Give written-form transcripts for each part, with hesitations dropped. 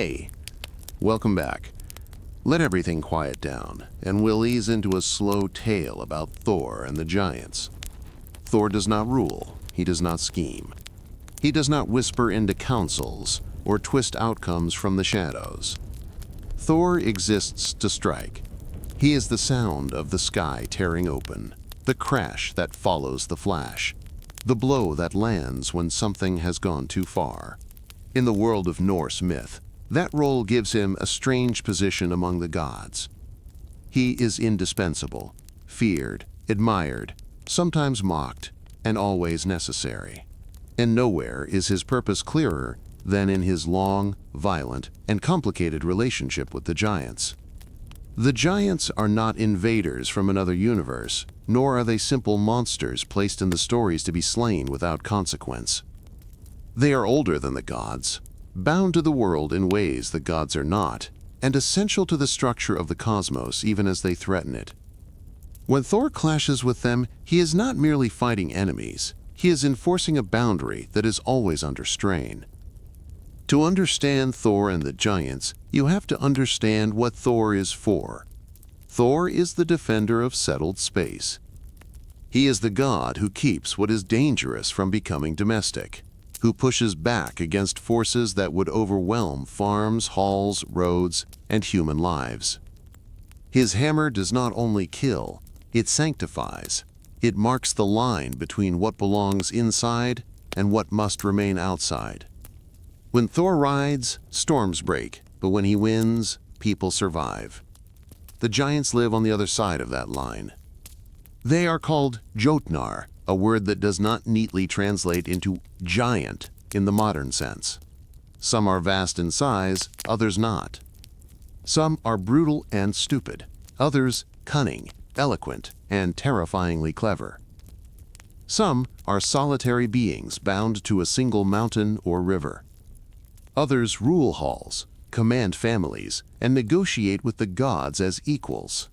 Hey, welcome back. Let everything quiet down, and we'll ease into a slow tale about Thor and the giants. Thor does not rule, he does not scheme. He does not whisper into councils or twist outcomes from the shadows. Thor exists to strike. He is the sound of the sky tearing open, the crash that follows the flash, the blow that lands when something has gone too far. In the world of Norse myth, that role gives him a strange position among the gods. He is indispensable, feared, admired, sometimes mocked, and always necessary. And nowhere is his purpose clearer than in his long, violent, and complicated relationship with the giants. The giants are not invaders from another universe, nor are they simple monsters placed in the stories to be slain without consequence. They are older than the gods, bound to the world in ways the gods are not, and essential to the structure of the cosmos even as they threaten it. When Thor clashes with them, he is not merely fighting enemies, he is enforcing a boundary that is always under strain. To understand Thor and the giants, you have to understand what Thor is for. Thor is the defender of settled space. He is the god who keeps what is dangerous from becoming domestic, who pushes back against forces that would overwhelm farms, halls, roads, and human lives. His hammer does not only kill, it sanctifies. It marks the line between what belongs inside and what must remain outside. When Thor rides, storms break, but when he wins, people survive. The giants live on the other side of that line. They are called Jotnar, a word that does not neatly translate into giant in the modern sense. Some are vast in size, others not. Some are brutal and stupid, others cunning, eloquent, and terrifyingly clever. Some are solitary beings bound to a single mountain or river. Others rule halls, command families, and negotiate with the gods as equals.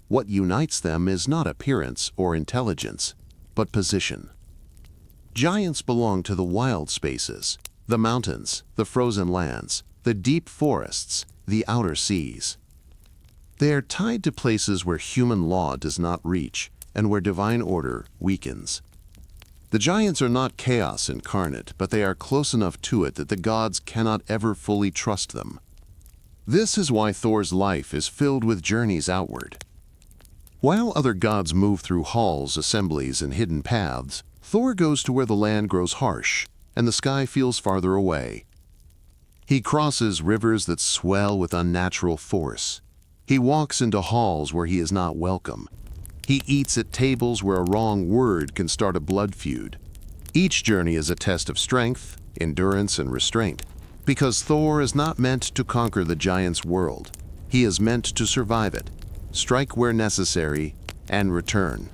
What unites them is not appearance or intelligence, but position. Giants belong to the wild spaces, the mountains, the frozen lands, the deep forests, the outer seas. They are tied to places where human law does not reach and where divine order weakens. The giants are not chaos incarnate, but they are close enough to it that the gods cannot ever fully trust them. This is why Thor's life is filled with journeys outward. While other gods move through halls, assemblies, and hidden paths, Thor goes to where the land grows harsh and the sky feels farther away. He crosses rivers that swell with unnatural force. He walks into halls where he is not welcome. He eats at tables where a wrong word can start a blood feud. Each journey is a test of strength, endurance, and restraint, because Thor is not meant to conquer the giant's world. He is meant to survive it, strike where necessary, and return.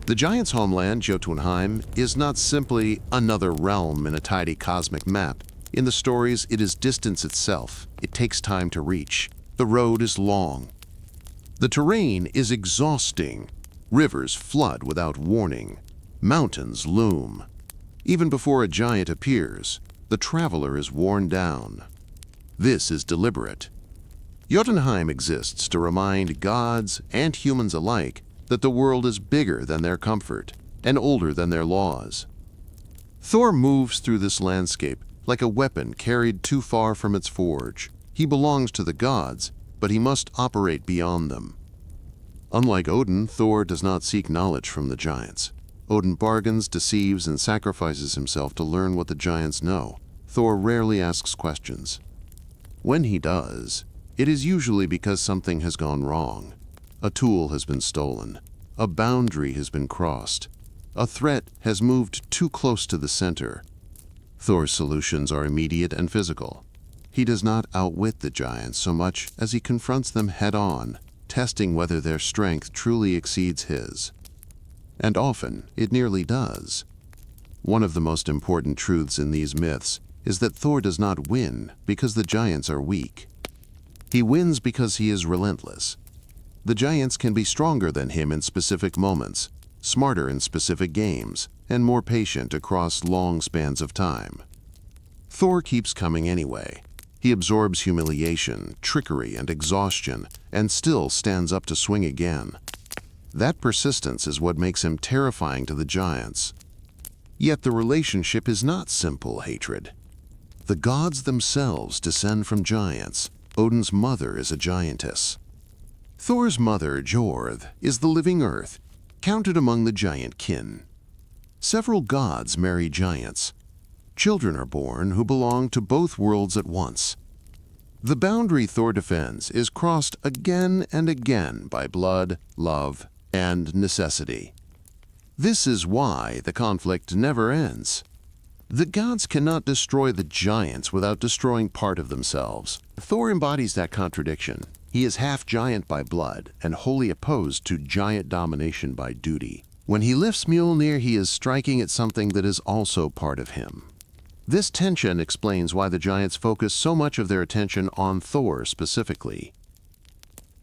The giant's homeland, Jotunheim, is not simply another realm in a tidy cosmic map. In the stories, it is distance itself. It takes time to reach. The road is long. The terrain is exhausting. Rivers flood without warning. Mountains loom. Even before a giant appears, the traveler is worn down. This is deliberate. Jotunheim exists to remind gods and humans alike that the world is bigger than their comfort and older than their laws. Thor moves through this landscape like a weapon carried too far from its forge. He belongs to the gods, but he must operate beyond them. Unlike Odin, Thor does not seek knowledge from the giants. Odin bargains, deceives, and sacrifices himself to learn what the giants know. Thor rarely asks questions. When he does, it is usually because something has gone wrong. A tool has been stolen. A boundary has been crossed. A threat has moved too close to the center. Thor's solutions are immediate and physical. He does not outwit the giants so much as he confronts them head-on, testing whether their strength truly exceeds his. And often, it nearly does. One of the most important truths in these myths is that Thor does not win because the giants are weak. He wins because he is relentless. The giants can be stronger than him in specific moments, smarter in specific games, and more patient across long spans of time. Thor keeps coming anyway. He absorbs humiliation, trickery, and exhaustion, and still stands up to swing again. That persistence is what makes him terrifying to the giants. Yet the relationship is not simple hatred. The gods themselves descend from giants. Odin's mother is a giantess. Thor's mother, Jorð, is the living earth, counted among the giant kin. Several gods marry giants. Children are born who belong to both worlds at once. The boundary Thor defends is crossed again and again by blood, love, and necessity. This is why the conflict never ends. The gods cannot destroy the giants without destroying part of themselves. Thor embodies that contradiction. He is half giant by blood and wholly opposed to giant domination by duty. When he lifts Mjolnir, he is striking at something that is also part of him. This tension explains why the giants focus so much of their attention on Thor specifically.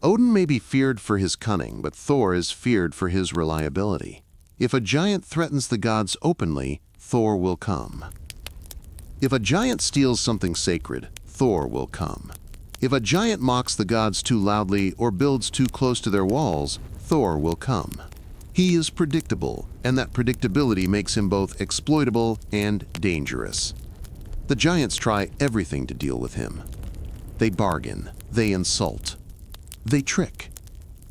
Odin may be feared for his cunning, but Thor is feared for his reliability. If a giant threatens the gods openly, Thor will come. If a giant steals something sacred, Thor will come. If a giant mocks the gods too loudly or builds too close to their walls, Thor will come. He is predictable, and that predictability makes him both exploitable and dangerous. The giants try everything to deal with him. They bargain, they insult, they trick.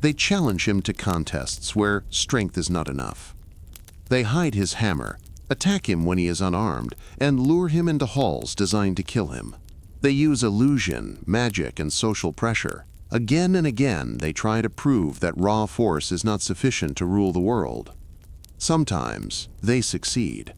They challenge him to contests where strength is not enough. They hide his hammer, attack him when he is unarmed, and lure him into halls designed to kill him. They use illusion, magic, and social pressure. Again and again, they try to prove that raw force is not sufficient to rule the world. Sometimes, they succeed.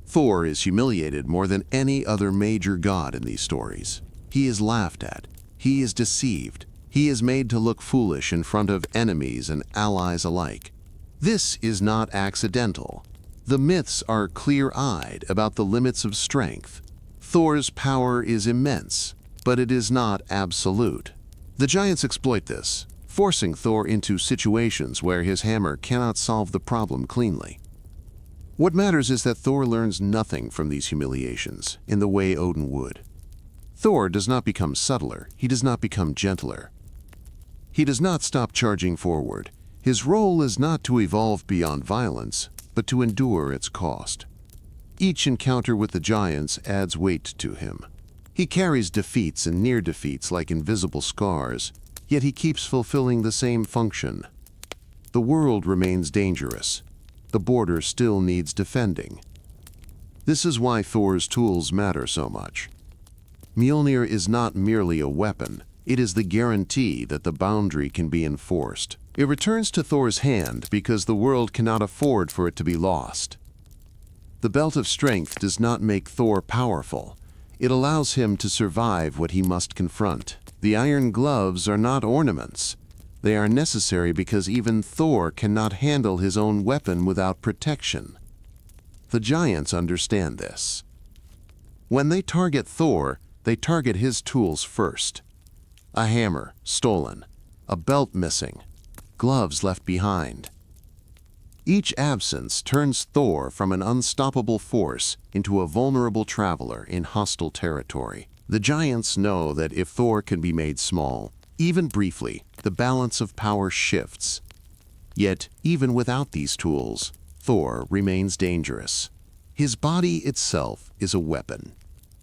Thor is humiliated more than any other major god in these stories. He is laughed at. He is deceived. He is made to look foolish in front of enemies and allies alike. This is not accidental. The myths are clear-eyed about the limits of strength. Thor's power is immense, but it is not absolute. The giants exploit this, forcing Thor into situations where his hammer cannot solve the problem cleanly. What matters is that Thor learns nothing from these humiliations in the way Odin would. Thor does not become subtler, he does not become gentler. He does not stop charging forward. His role is not to evolve beyond violence, but to endure its cost. Each encounter with the giants adds weight to him. He carries defeats and near defeats like invisible scars, yet he keeps fulfilling the same function. The world remains dangerous. The border still needs defending. This is why Thor's tools matter so much. Mjolnir is not merely a weapon, it is the guarantee that the boundary can be enforced. It returns to Thor's hand because the world cannot afford for it to be lost. The belt of strength does not make Thor powerful. It allows him to survive what he must confront. The iron gloves are not ornaments. They are necessary because even Thor cannot handle his own weapon without protection. The giants understand this. When they target Thor, they target his tools first. A hammer stolen, a belt missing, gloves left behind. Each absence turns Thor from an unstoppable force into a vulnerable traveler in hostile territory. The giants know that if Thor can be made small, even briefly, the balance of power shifts. Yet, even without these tools, Thor remains dangerous. His body itself is a weapon.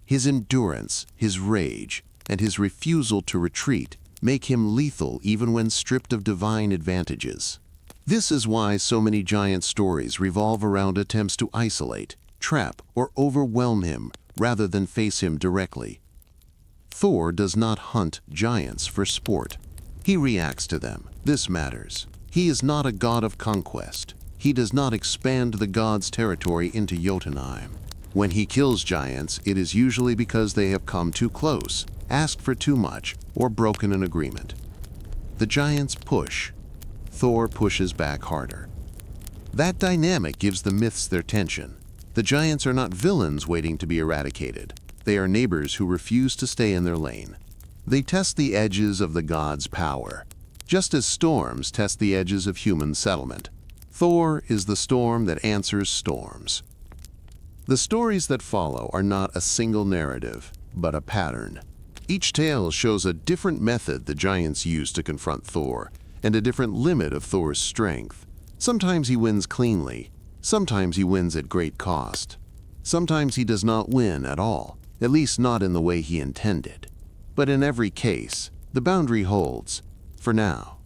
His endurance, his rage, and his refusal to retreat make him lethal even when stripped of divine advantages. This is why so many giant stories revolve around attempts to isolate, trap, or overwhelm him rather than face him directly. Thor does not hunt giants for sport. He reacts to them. This matters. He is not a god of conquest. He does not expand the god's territory into Jotunheim. When he kills giants, it is usually because they have come too close, asked for too much, or broken an agreement. The giants push. Thor pushes back harder. That dynamic gives the myths their tension. The giants are not villains waiting to be eradicated. They are neighbors who refuse to stay in their lane. They test the edges of the god's power, just as storms test the edges of human settlement. Thor is the storm that answers storms. The stories that follow are not a single narrative, but a pattern. Each tale shows a different method the giants use to confront Thor, and a different limit of Thor's strength. Sometimes he wins cleanly, sometimes he wins at great cost. Sometimes he does not win at all, at least not in the way he intended. But in every case, the boundary holds, for now.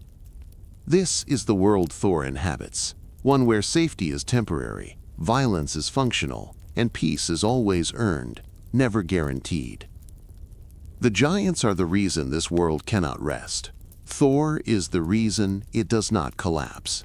This is the world Thor inhabits, one where safety is temporary, violence is functional, and peace is always earned, never guaranteed. The giants are the reason this world cannot rest. Thor is the reason it does not collapse.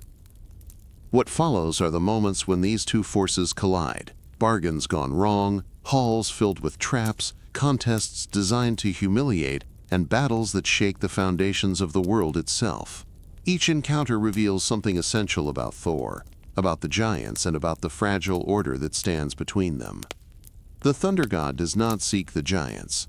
What follows are the moments when these two forces collide. Bargains gone wrong, halls filled with traps, contests designed to humiliate, and battles that shake the foundations of the world itself. Each encounter reveals something essential about Thor, about the giants, and about the fragile order that stands between them. The thunder god does not seek the giants,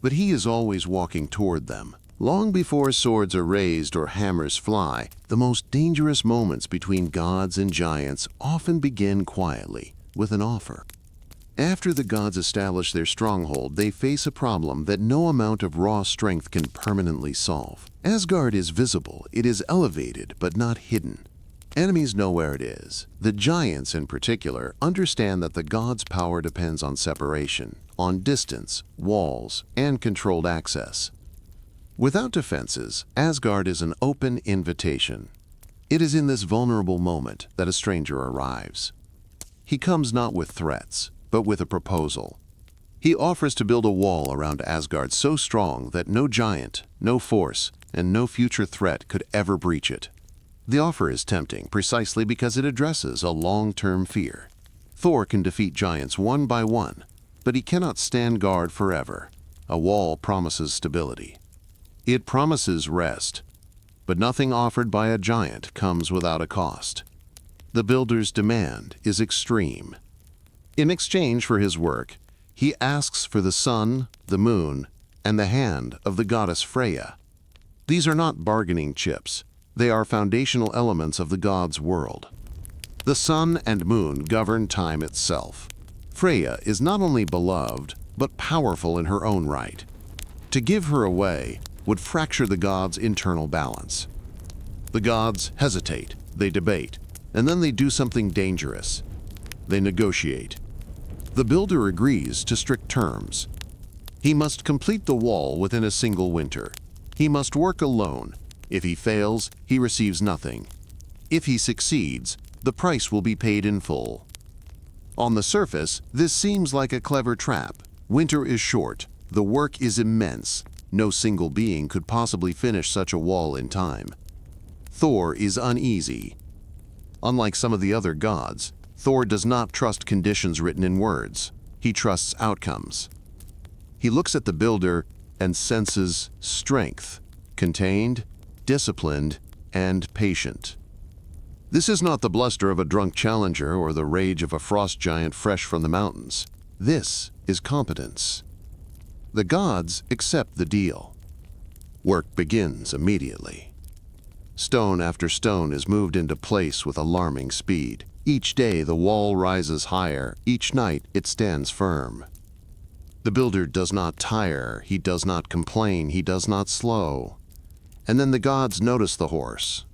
but he is always walking toward them. Long before swords are raised or hammers fly, the most dangerous moments between gods and giants often begin quietly, with an offer. After the gods establish their stronghold, they face a problem that no amount of raw strength can permanently solve. Asgard is visible, it is elevated, but not hidden. Enemies know where it is. The giants, in particular, understand that the gods' power depends on separation, on distance, walls, and controlled access. Without defenses, Asgard is an open invitation. It is in this vulnerable moment that a stranger arrives. He comes not with threats, but with a proposal. He offers to build a wall around Asgard so strong that no giant, no force, and no future threat could ever breach it. The offer is tempting precisely because it addresses a long-term fear. Thor can defeat giants one by one, but he cannot stand guard forever. A wall promises stability. It promises rest, but nothing offered by a giant comes without a cost. The builder's demand is extreme. In exchange for his work, he asks for the sun, the moon, and the hand of the goddess Freya. These are not bargaining chips. They are foundational elements of the gods' world. The sun and moon govern time itself. Freya is not only beloved, but powerful in her own right. To give her away would fracture the gods' internal balance. The gods hesitate, they debate, and then they do something dangerous. They negotiate. The builder agrees to strict terms. He must complete the wall within a single winter. He must work alone. If he fails, he receives nothing. If he succeeds, the price will be paid in full. On the surface, this seems like a clever trap. Winter is short. The work is immense. No single being could possibly finish such a wall in time. Thor is uneasy. Unlike some of the other gods, Thor does not trust conditions written in words. He trusts outcomes. He looks at the builder and senses strength, contained, disciplined, and patient. This is not the bluster of a drunk challenger or the rage of a frost giant fresh from the mountains. This is competence. The gods accept the deal. Work begins immediately. Stone after stone is moved into place with alarming speed. Each day the wall rises higher, each night it stands firm. The builder does not tire, he does not complain, he does not slow. And then the gods notice the horse.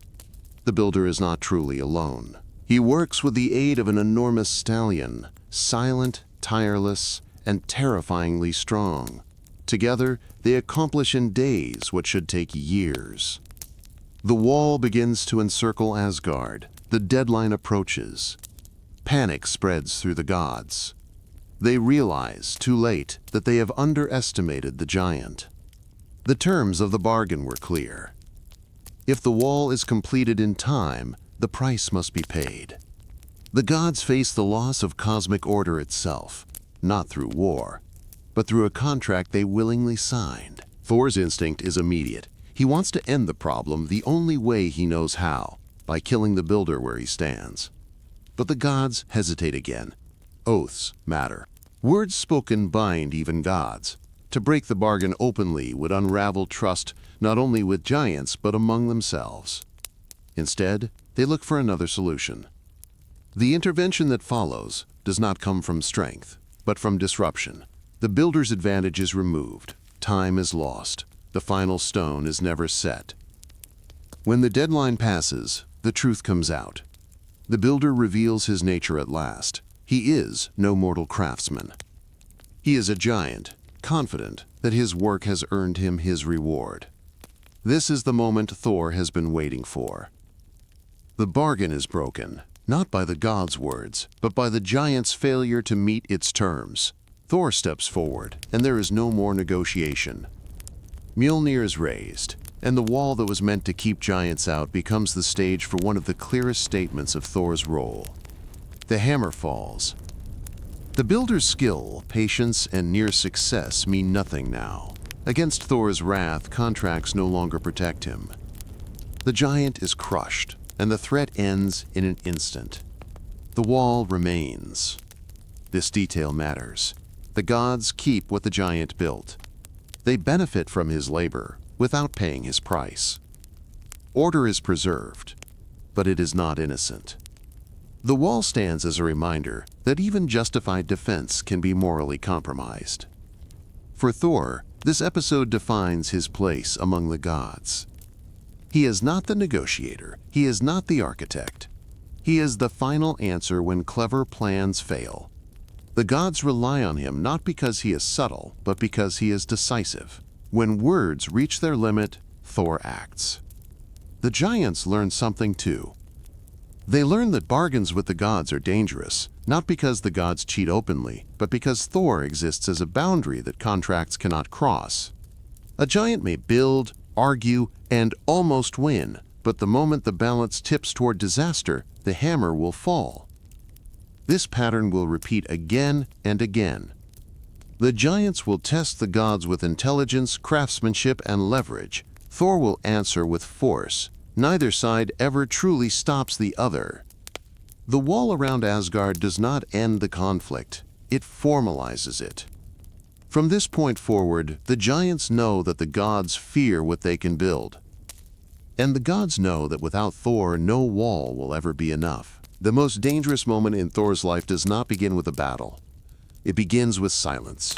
The builder is not truly alone. He works with the aid of an enormous stallion, silent, tireless, and terrifyingly strong. Together, they accomplish in days what should take years. The wall begins to encircle Asgard. The deadline approaches. Panic spreads through the gods. They realize, too late, that they have underestimated the giant. The terms of the bargain were clear. If the wall is completed in time, the price must be paid. The gods face the loss of cosmic order itself, not through war, but through a contract they willingly signed. Thor's instinct is immediate. He wants to end the problem the only way he knows how, by killing the builder where he stands. But the gods hesitate again. Oaths matter. Words spoken bind even gods. To break the bargain openly would unravel trust not only with giants but among themselves. Instead, they look for another solution. The intervention that follows does not come from strength, but from disruption. The builder's advantage is removed. time is lost. The final stone is never set. When the deadline passes, the truth comes out. The builder reveals his nature at last. He is no mortal craftsman. He is a giant, confident that his work has earned him his reward. This is the moment Thor has been waiting for. The bargain is broken, not by the god's words, but by the giant's failure to meet its terms. Thor steps forward, and there is no more negotiation. Mjolnir is raised, and the wall that was meant to keep giants out becomes the stage for one of the clearest statements of Thor's role. The hammer falls. The builder's skill, patience, and near success mean nothing now. Against Thor's wrath, contracts no longer protect him. The giant is crushed, and the threat ends in an instant. The wall remains. This detail matters. The gods keep what the giant built. They benefit from his labor without paying his price. Order is preserved, but it is not innocent. The wall stands as a reminder that even justified defense can be morally compromised. For Thor, this episode defines his place among the gods. He is not the negotiator. He is not the architect. He is the final answer when clever plans fail. The gods rely on him not because he is subtle, but because he is decisive. When words reach their limit, Thor acts. The giants learn something too. They learn that bargains with the gods are dangerous, not because the gods cheat openly, but because Thor exists as a boundary that contracts cannot cross. A giant may build, argue, and almost win, but the moment the balance tips toward disaster, the hammer will fall. This pattern will repeat again and again. The giants will test the gods with intelligence, craftsmanship, and leverage. Thor will answer with force. Neither side ever truly stops the other. The wall around Asgard does not end the conflict. It formalizes it. From this point forward, the giants know that the gods fear what they can build. And the gods know that without Thor, no wall will ever be enough. The most dangerous moment in Thor's life does not begin with a battle. It begins with silence.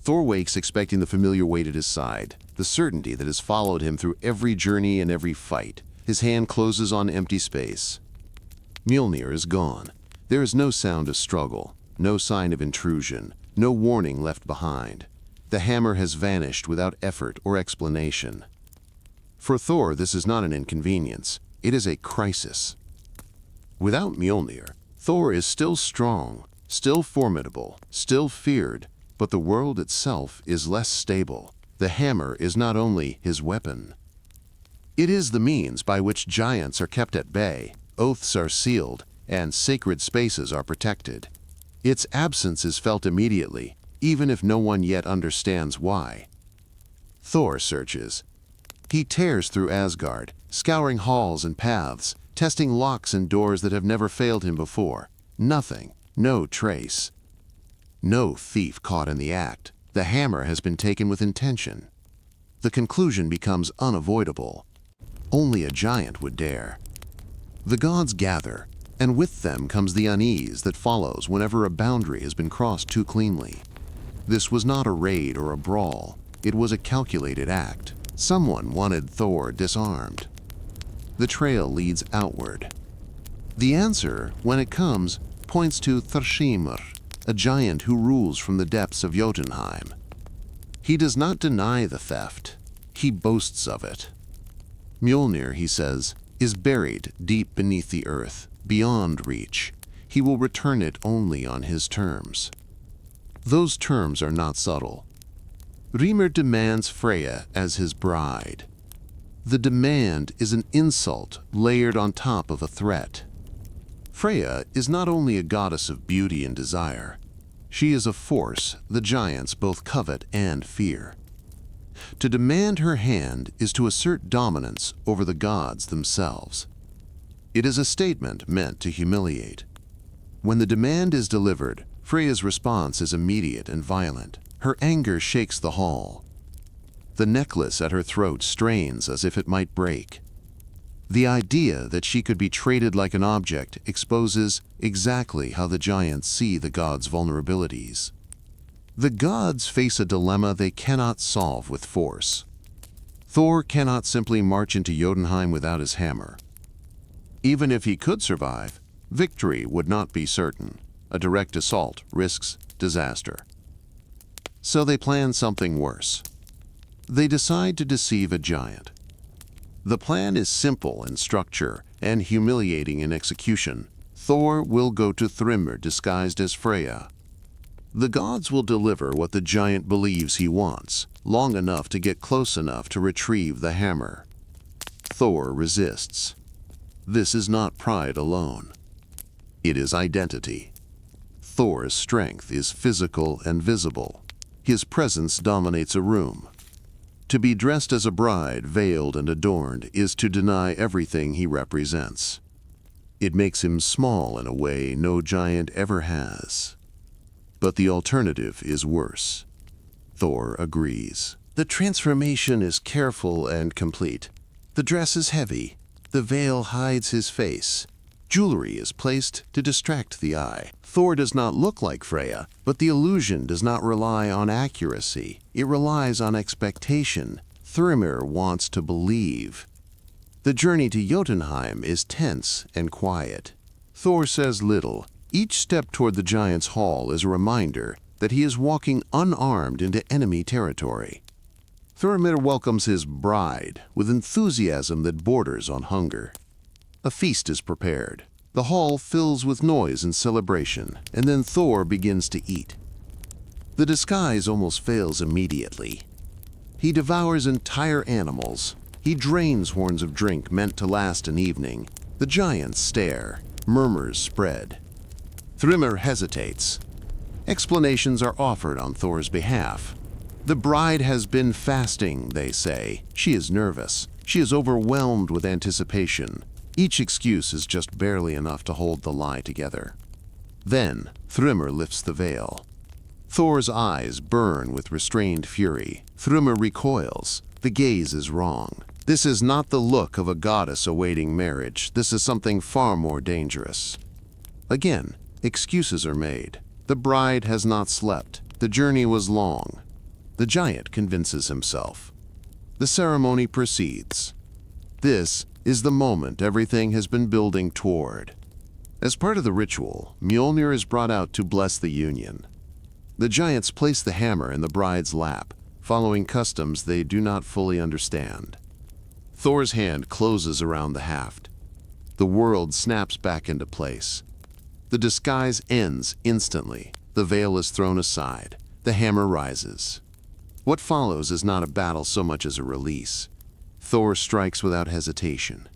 Thor wakes expecting the familiar weight at his side, the certainty that has followed him through every journey and every fight. His hand closes on empty space. Mjolnir is gone. There is no sound of struggle, no sign of intrusion, no warning left behind. The hammer has vanished without effort or explanation. For Thor, this is not an inconvenience. It is a crisis. Without Mjolnir, Thor is still strong, still formidable, still feared, but the world itself is less stable. The hammer is not only his weapon. It is the means by which giants are kept at bay, oaths are sealed, and sacred spaces are protected. Its absence is felt immediately, even if no one yet understands why. Thor searches. He tears through Asgard, scouring halls and paths, testing locks and doors that have never failed him before. Nothing, no trace. No thief caught in the act. The hammer has been taken with intention. The conclusion becomes unavoidable. Only a giant would dare. The gods gather, and with them comes the unease that follows whenever a boundary has been crossed too cleanly. This was not a raid or a brawl. It was a calculated act. Someone wanted Thor disarmed. The trail leads outward. The answer, when it comes, points to Thorshimr, a giant who rules from the depths of Jotunheim. He does not deny the theft. He boasts of it. Mjolnir, he says, is buried deep beneath the earth, beyond reach. He will return it only on his terms. Those terms are not subtle. Ymir demands Freya as his bride. The demand is an insult layered on top of a threat. Freya is not only a goddess of beauty and desire. She is a force the giants both covet and fear. To demand her hand is to assert dominance over the gods themselves. It is a statement meant to humiliate. When the demand is delivered, Freya's response is immediate and violent. Her anger shakes the hall. The necklace at her throat strains as if it might break. The idea that she could be treated like an object exposes exactly how the giants see the gods' vulnerabilities. The gods face a dilemma they cannot solve with force. Thor cannot simply march into Jotunheim without his hammer. Even if he could survive, victory would not be certain. A direct assault risks disaster. So they plan something worse. They decide to deceive a giant. The plan is simple in structure and humiliating in execution. Thor will go to Thrymr disguised as Freya. The gods will deliver what the giant believes he wants, long enough to get close enough to retrieve the hammer. Thor resists. This is not pride alone. It is identity. Thor's strength is physical and visible. His presence dominates a room. To be dressed as a bride, veiled and adorned, is to deny everything he represents. It makes him small in a way no giant ever has. But the alternative is worse. Thor agrees. The transformation is careful and complete. The dress is heavy. The veil hides his face. Jewelry is placed to distract the eye. Thor does not look like Freya, but the illusion does not rely on accuracy. It relies on expectation. Thrymr wants to believe. The journey to Jotunheim is tense and quiet. Thor says little. Each step toward the giant's hall is a reminder that he is walking unarmed into enemy territory. Thrymr welcomes his bride with enthusiasm that borders on hunger. A feast is prepared. The hall fills with noise and celebration, and then Thor begins to eat. The disguise almost fails immediately. He devours entire animals. He drains horns of drink meant to last an evening. The giants stare. Murmurs spread. Thrymr hesitates. Explanations are offered on Thor's behalf. The bride has been fasting, they say. She is nervous. She is overwhelmed with anticipation. Each excuse is just barely enough to hold the lie together. Then, Thrymr lifts the veil. Thor's eyes burn with restrained fury. Thrymr recoils. The gaze is wrong. This is not the look of a goddess awaiting marriage. This is something far more dangerous. Again, excuses are made. The bride has not slept. The journey was long. The giant convinces himself. The ceremony proceeds. This is the moment everything has been building toward. As part of the ritual, Mjolnir is brought out to bless the union. The giants place the hammer in the bride's lap, following customs they do not fully understand. Thor's hand closes around the haft. The world snaps back into place. The disguise ends instantly. The veil is thrown aside. The hammer rises. What follows is not a battle so much as a release. Thor strikes without hesitation.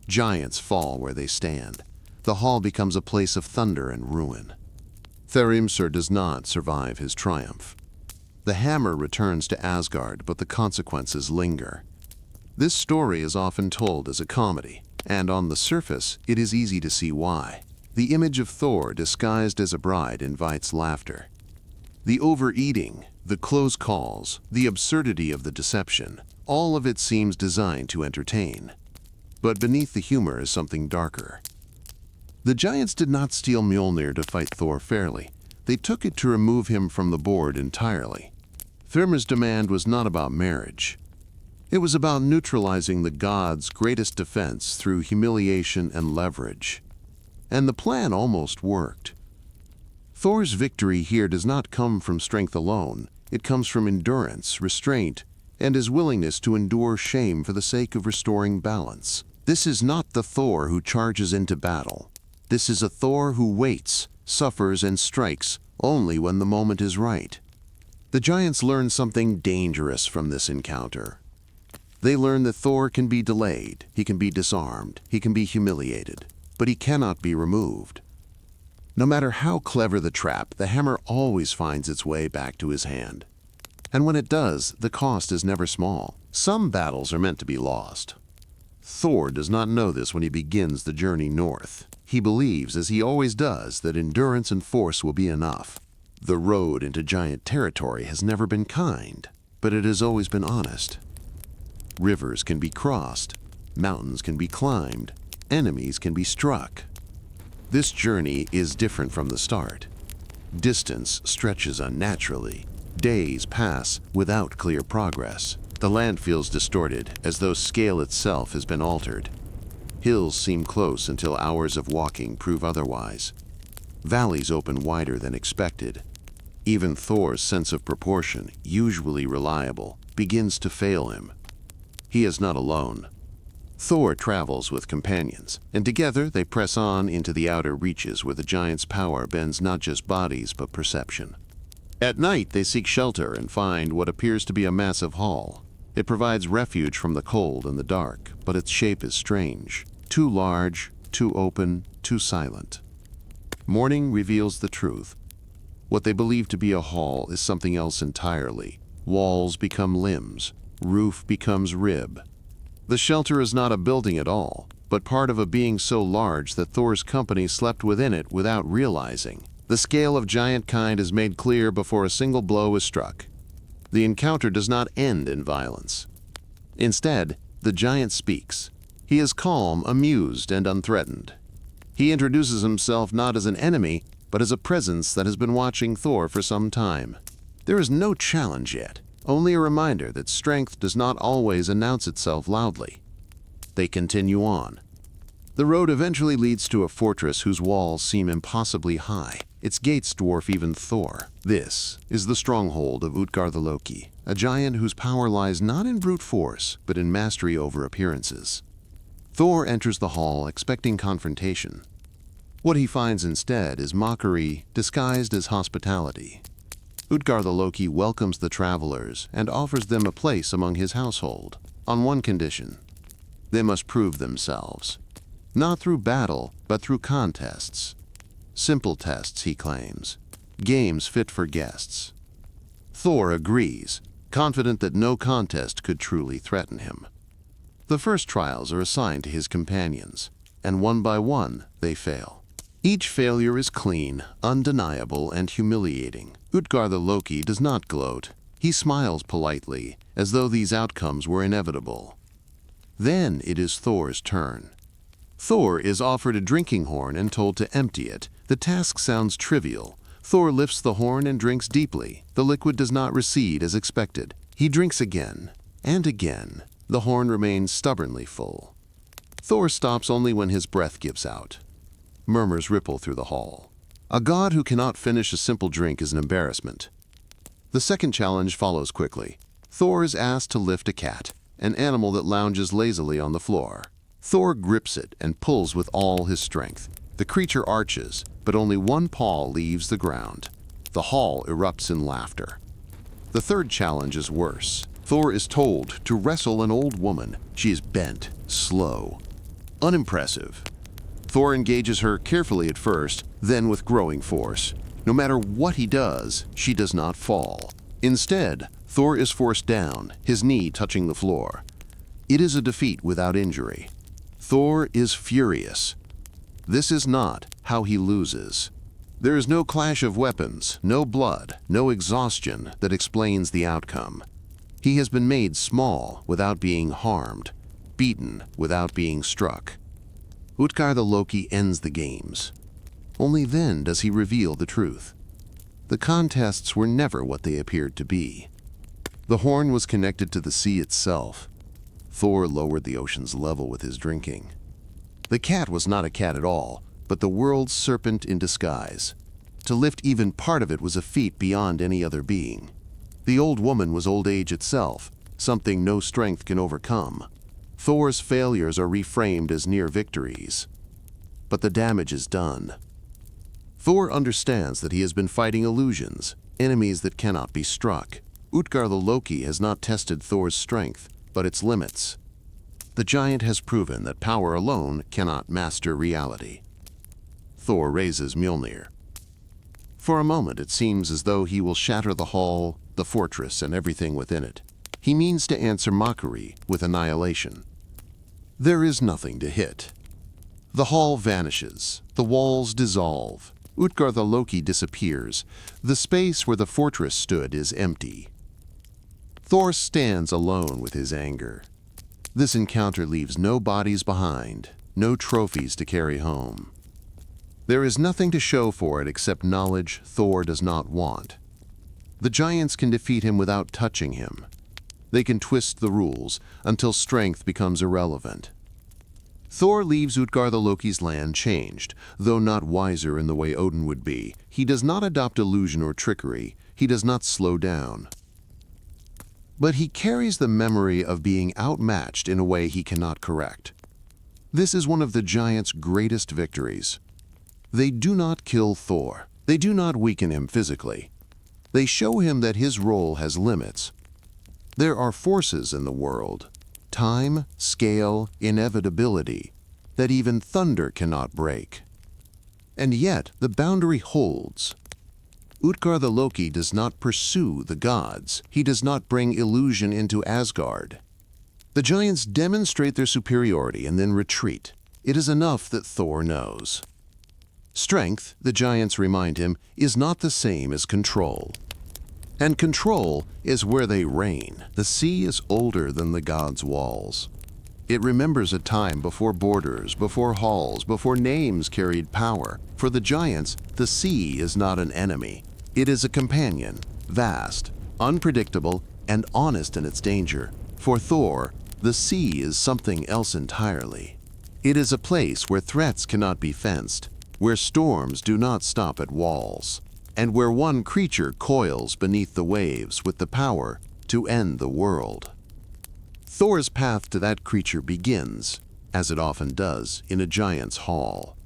Giants fall where they stand. The hall becomes a place of thunder and ruin. Thrymr does not survive his triumph. The hammer returns to Asgard, but the consequences linger. This story is often told as a comedy, and on the surface, it is easy to see why. The image of Thor disguised as a bride invites laughter. The overeating, the close calls, the absurdity of the deception, all of it seems designed to entertain. But beneath the humor is something darker. The giants did not steal Mjolnir to fight Thor fairly. They took it to remove him from the board entirely. Thrymr's demand was not about marriage. It was about neutralizing the gods' greatest defense through humiliation and leverage. And the plan almost worked. Thor's victory here does not come from strength alone. It comes from endurance, restraint, and his willingness to endure shame for the sake of restoring balance. This is not the Thor who charges into battle. This is a Thor who waits, suffers, and strikes only when the moment is right. The giants learn something dangerous from this encounter. They learn that Thor can be delayed, he can be disarmed, he can be humiliated, but he cannot be removed. No matter how clever the trap, the hammer always finds its way back to his hand. And when it does, the cost is never small. Some battles are meant to be lost. Thor does not know this when he begins the journey north. He believes, as he always does, that endurance and force will be enough. The road into giant territory has never been kind, but it has always been honest. Rivers can be crossed, mountains can be climbed, enemies can be struck. This journey is different from the start. Distance stretches unnaturally. Days pass without clear progress. The land feels distorted, as though scale itself has been altered. Hills seem close until hours of walking prove otherwise. Valleys open wider than expected. Even Thor's sense of proportion, usually reliable, begins to fail him. He is not alone. Thor travels with companions, and together they press on into the outer reaches where the giant's power bends not just bodies but perception. At night they seek shelter and find what appears to be a massive hall. It provides refuge from the cold and the dark, but its shape is strange. Too large, too open, too silent. Morning reveals the truth. What they believe to be a hall is something else entirely. Walls become limbs. Roof becomes rib. The shelter is not a building at all, but part of a being so large that Thor's company slept within it without realizing. The scale of giant kind is made clear before a single blow is struck. The encounter does not end in violence. Instead, the giant speaks. He is calm, amused, and unthreatened. He introduces himself not as an enemy, but as a presence that has been watching Thor for some time. There is no challenge yet, only a reminder that strength does not always announce itself loudly. They continue on. The road eventually leads to a fortress whose walls seem impossibly high. Its gates dwarf even Thor. This is the stronghold of Utgarda-Loki, a giant whose power lies not in brute force, but in mastery over appearances. Thor enters the hall expecting confrontation. What he finds instead is mockery disguised as hospitality. Utgarda-Loki welcomes the travelers and offers them a place among his household, on one condition. They must prove themselves. Not through battle, but through contests. Simple tests, he claims. Games fit for guests. Thor agrees, confident that no contest could truly threaten him. The first trials are assigned to his companions, and one by one they fail. Each failure is clean, undeniable, and humiliating. Utgarda-Loki does not gloat. He smiles politely, as though these outcomes were inevitable. Then it is Thor's turn. Thor is offered a drinking horn and told to empty it. The task sounds trivial. Thor lifts the horn and drinks deeply. The liquid does not recede as expected. He drinks again, and again. The horn remains stubbornly full. Thor stops only when his breath gives out. Murmurs ripple through the hall. A god who cannot finish a simple drink is an embarrassment. The second challenge follows quickly. Thor is asked to lift a cat, an animal that lounges lazily on the floor. Thor grips it and pulls with all his strength. The creature arches, but only one paw leaves the ground. The hall erupts in laughter. The third challenge is worse. Thor is told to wrestle an old woman. She is bent, slow, unimpressive. Thor engages her carefully at first, then with growing force. No matter what he does, she does not fall. Instead, Thor is forced down, his knee touching the floor. It is a defeat without injury. Thor is furious. This is not how he loses. There is no clash of weapons, no blood, no exhaustion that explains the outcome. He has been made small without being harmed, beaten without being struck. Utgarda-Loki ends the games. Only then does he reveal the truth. The contests were never what they appeared to be. The horn was connected to the sea itself. Thor lowered the ocean's level with his drinking. The cat was not a cat at all, but the world-serpent in disguise. To lift even part of it was a feat beyond any other being. The old woman was old age itself, something no strength can overcome. Thor's failures are reframed as near victories. But the damage is done. Thor understands that he has been fighting illusions, enemies that cannot be struck. Utgarda-Loki has not tested Thor's strength, but its limits. The giant has proven that power alone cannot master reality. Thor raises Mjolnir. For a moment it seems as though he will shatter the hall, the fortress, and everything within it. He means to answer mockery with annihilation. There is nothing to hit. The hall vanishes. The walls dissolve. Utgarda-Loki disappears. The space where the fortress stood is empty. Thor stands alone with his anger. This encounter leaves no bodies behind, no trophies to carry home. There is nothing to show for it except knowledge Thor does not want. The giants can defeat him without touching him. They can twist the rules until strength becomes irrelevant. Thor leaves Utgarda-Loki's land changed, though not wiser in the way Odin would be. He does not adopt illusion or trickery. He does not slow down. But he carries the memory of being outmatched in a way he cannot correct. This is one of the giants' greatest victories. They do not kill Thor. They do not weaken him physically. They show him that his role has limits. There are forces in the world, time, scale, inevitability, that even thunder cannot break. And yet the boundary holds. Utgarda-Loki does not pursue the gods. He does not bring illusion into Asgard. The giants demonstrate their superiority and then retreat. It is enough that Thor knows. Strength, the giants remind him, is not the same as control. And control is where they reign. The sea is older than the gods' walls. It remembers a time before borders, before halls, before names carried power. For the giants, the sea is not an enemy. It is a companion, vast, unpredictable, and honest in its danger. For Thor, the sea is something else entirely. It is a place where threats cannot be fenced, where storms do not stop at walls, and where one creature coils beneath the waves with the power to end the world. Thor's path to that creature begins, as it often does, in a giant's hall.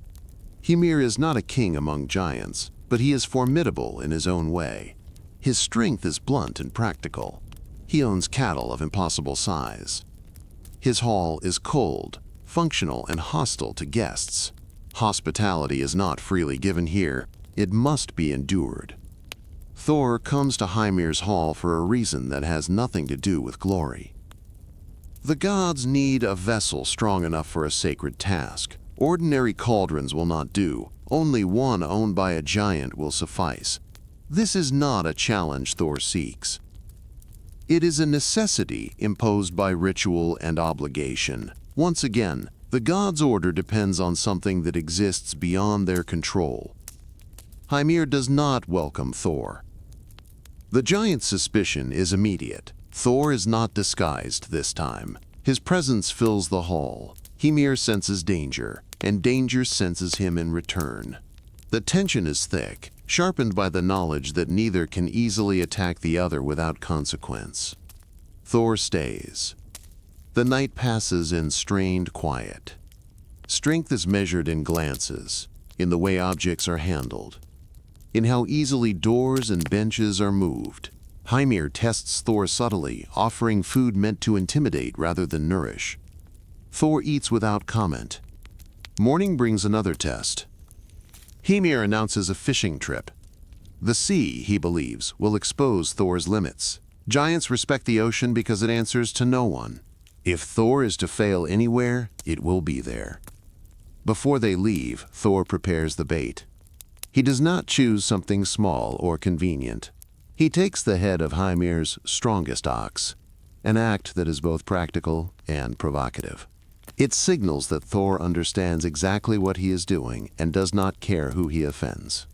Hymir is not a king among giants, but he is formidable in his own way. His strength is blunt and practical. He owns cattle of impossible size. His hall is cold, functional, and hostile to guests. Hospitality is not freely given here. It must be endured. Thor comes to Hymir's hall for a reason that has nothing to do with glory. The gods need a vessel strong enough for a sacred task. Ordinary cauldrons will not do. Only one owned by a giant will suffice. This is not a challenge Thor seeks. It is a necessity imposed by ritual and obligation. Once again, the gods' order depends on something that exists beyond their control. Hymir does not welcome Thor. The giant's suspicion is immediate. Thor is not disguised this time. His presence fills the hall. Hymir senses danger, and danger senses him in return. The tension is thick, sharpened by the knowledge that neither can easily attack the other without consequence. Thor stays. The night passes in strained quiet. Strength is measured in glances, in the way objects are handled, in how easily doors and benches are moved. Hymir tests Thor subtly, offering food meant to intimidate rather than nourish. Thor eats without comment. Morning brings another test. Hymir announces a fishing trip. The sea, he believes, will expose Thor's limits. Giants respect the ocean because it answers to no one. If Thor is to fail anywhere, it will be there. Before they leave, Thor prepares the bait. He does not choose something small or convenient. He takes the head of Hymir's strongest ox, an act that is both practical and provocative. It signals that Thor understands exactly what he is doing and does not care who he offends.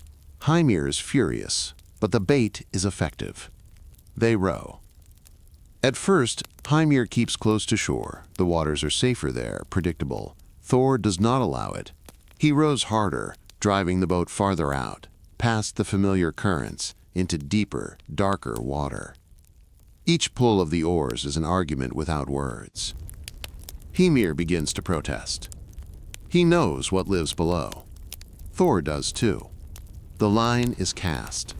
Hymir is furious, but the bait is effective. They row. At first, Hymir keeps close to shore. The waters are safer there, predictable. Thor does not allow it. He rows harder, driving the boat farther out, past the familiar currents, into deeper, darker water. Each pull of the oars is an argument without words. Hymir begins to protest. He knows what lives below. Thor does too. The line is cast.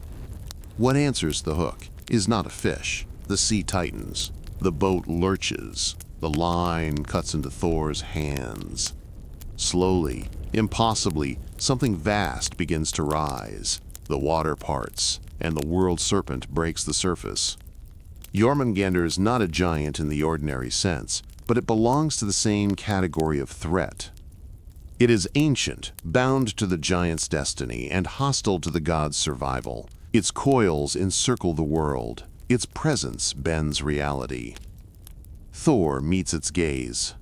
What answers the hook is not a fish. The sea tightens. The boat lurches. The line cuts into Thor's hands. Slowly, impossibly, something vast begins to rise. The water parts, and the world-serpent breaks the surface. Jormungandr is not a giant in the ordinary sense, but it belongs to the same category of threat. It is ancient, bound to the giant's destiny, and hostile to the god's survival. Its coils encircle the world. Its presence bends reality. Thor meets its gaze.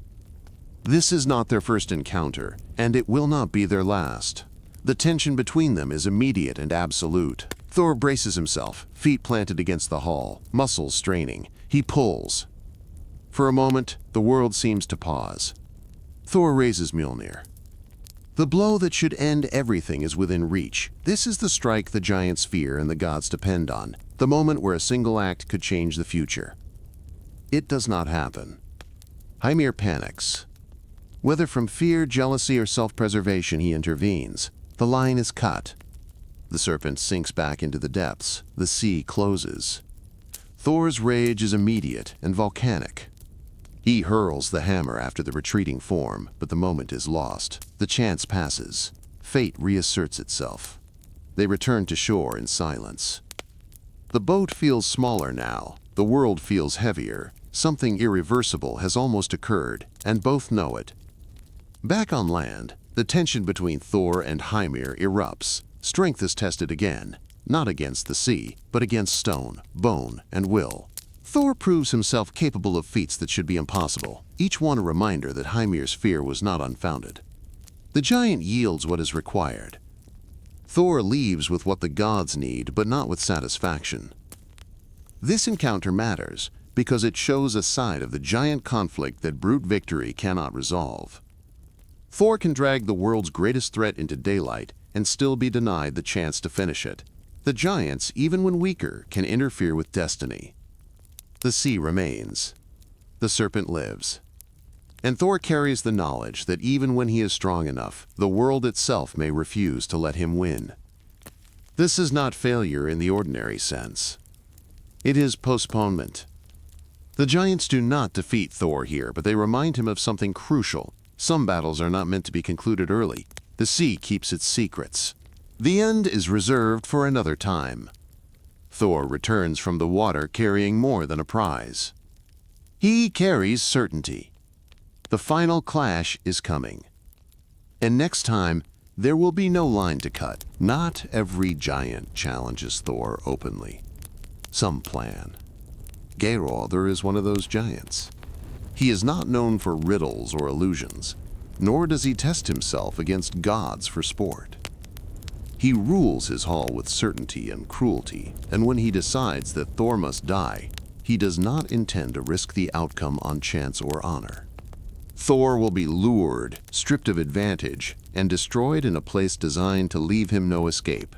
This is not their first encounter, and it will not be their last. The tension between them is immediate and absolute. Thor braces himself, feet planted against the hull, muscles straining. He pulls. For a moment, the world seems to pause. Thor raises Mjolnir. The blow that should end everything is within reach. This is the strike the giants fear and the gods depend on, the moment where a single act could change the future. It does not happen. Hymir panics. Whether from fear, jealousy, or self-preservation, he intervenes. The line is cut. The serpent sinks back into the depths. The sea closes. Thor's rage is immediate and volcanic. He hurls the hammer after the retreating form, but the moment is lost. The chance passes. Fate reasserts itself. They return to shore in silence. The boat feels smaller now. The world feels heavier. Something irreversible has almost occurred, and both know it. Back on land, the tension between Thor and Hymir erupts. Strength is tested again, not against the sea, but against stone, bone, and will. Thor proves himself capable of feats that should be impossible, each one a reminder that Hymir's fear was not unfounded. The giant yields what is required. Thor leaves with what the gods need, but not with satisfaction. This encounter matters because it shows a side of the giant conflict that brute victory cannot resolve. Thor can drag the world's greatest threat into daylight and still be denied the chance to finish it. The giants, even when weaker, can interfere with destiny. The sea remains. The serpent lives. And Thor carries the knowledge that even when he is strong enough, the world itself may refuse to let him win. This is not failure in the ordinary sense. It is postponement. The giants do not defeat Thor here, but they remind him of something crucial. Some battles are not meant to be concluded early. The sea keeps its secrets. The end is reserved for another time. Thor returns from the water carrying more than a prize. He carries certainty. The final clash is coming. And next time, there will be no line to cut. Not every giant challenges Thor openly. Some plan. Geirröður is one of those giants. He is not known for riddles or illusions, nor does he test himself against gods for sport. He rules his hall with certainty and cruelty, and when he decides that Thor must die, he does not intend to risk the outcome on chance or honor. Thor will be lured, stripped of advantage, and destroyed in a place designed to leave him no escape.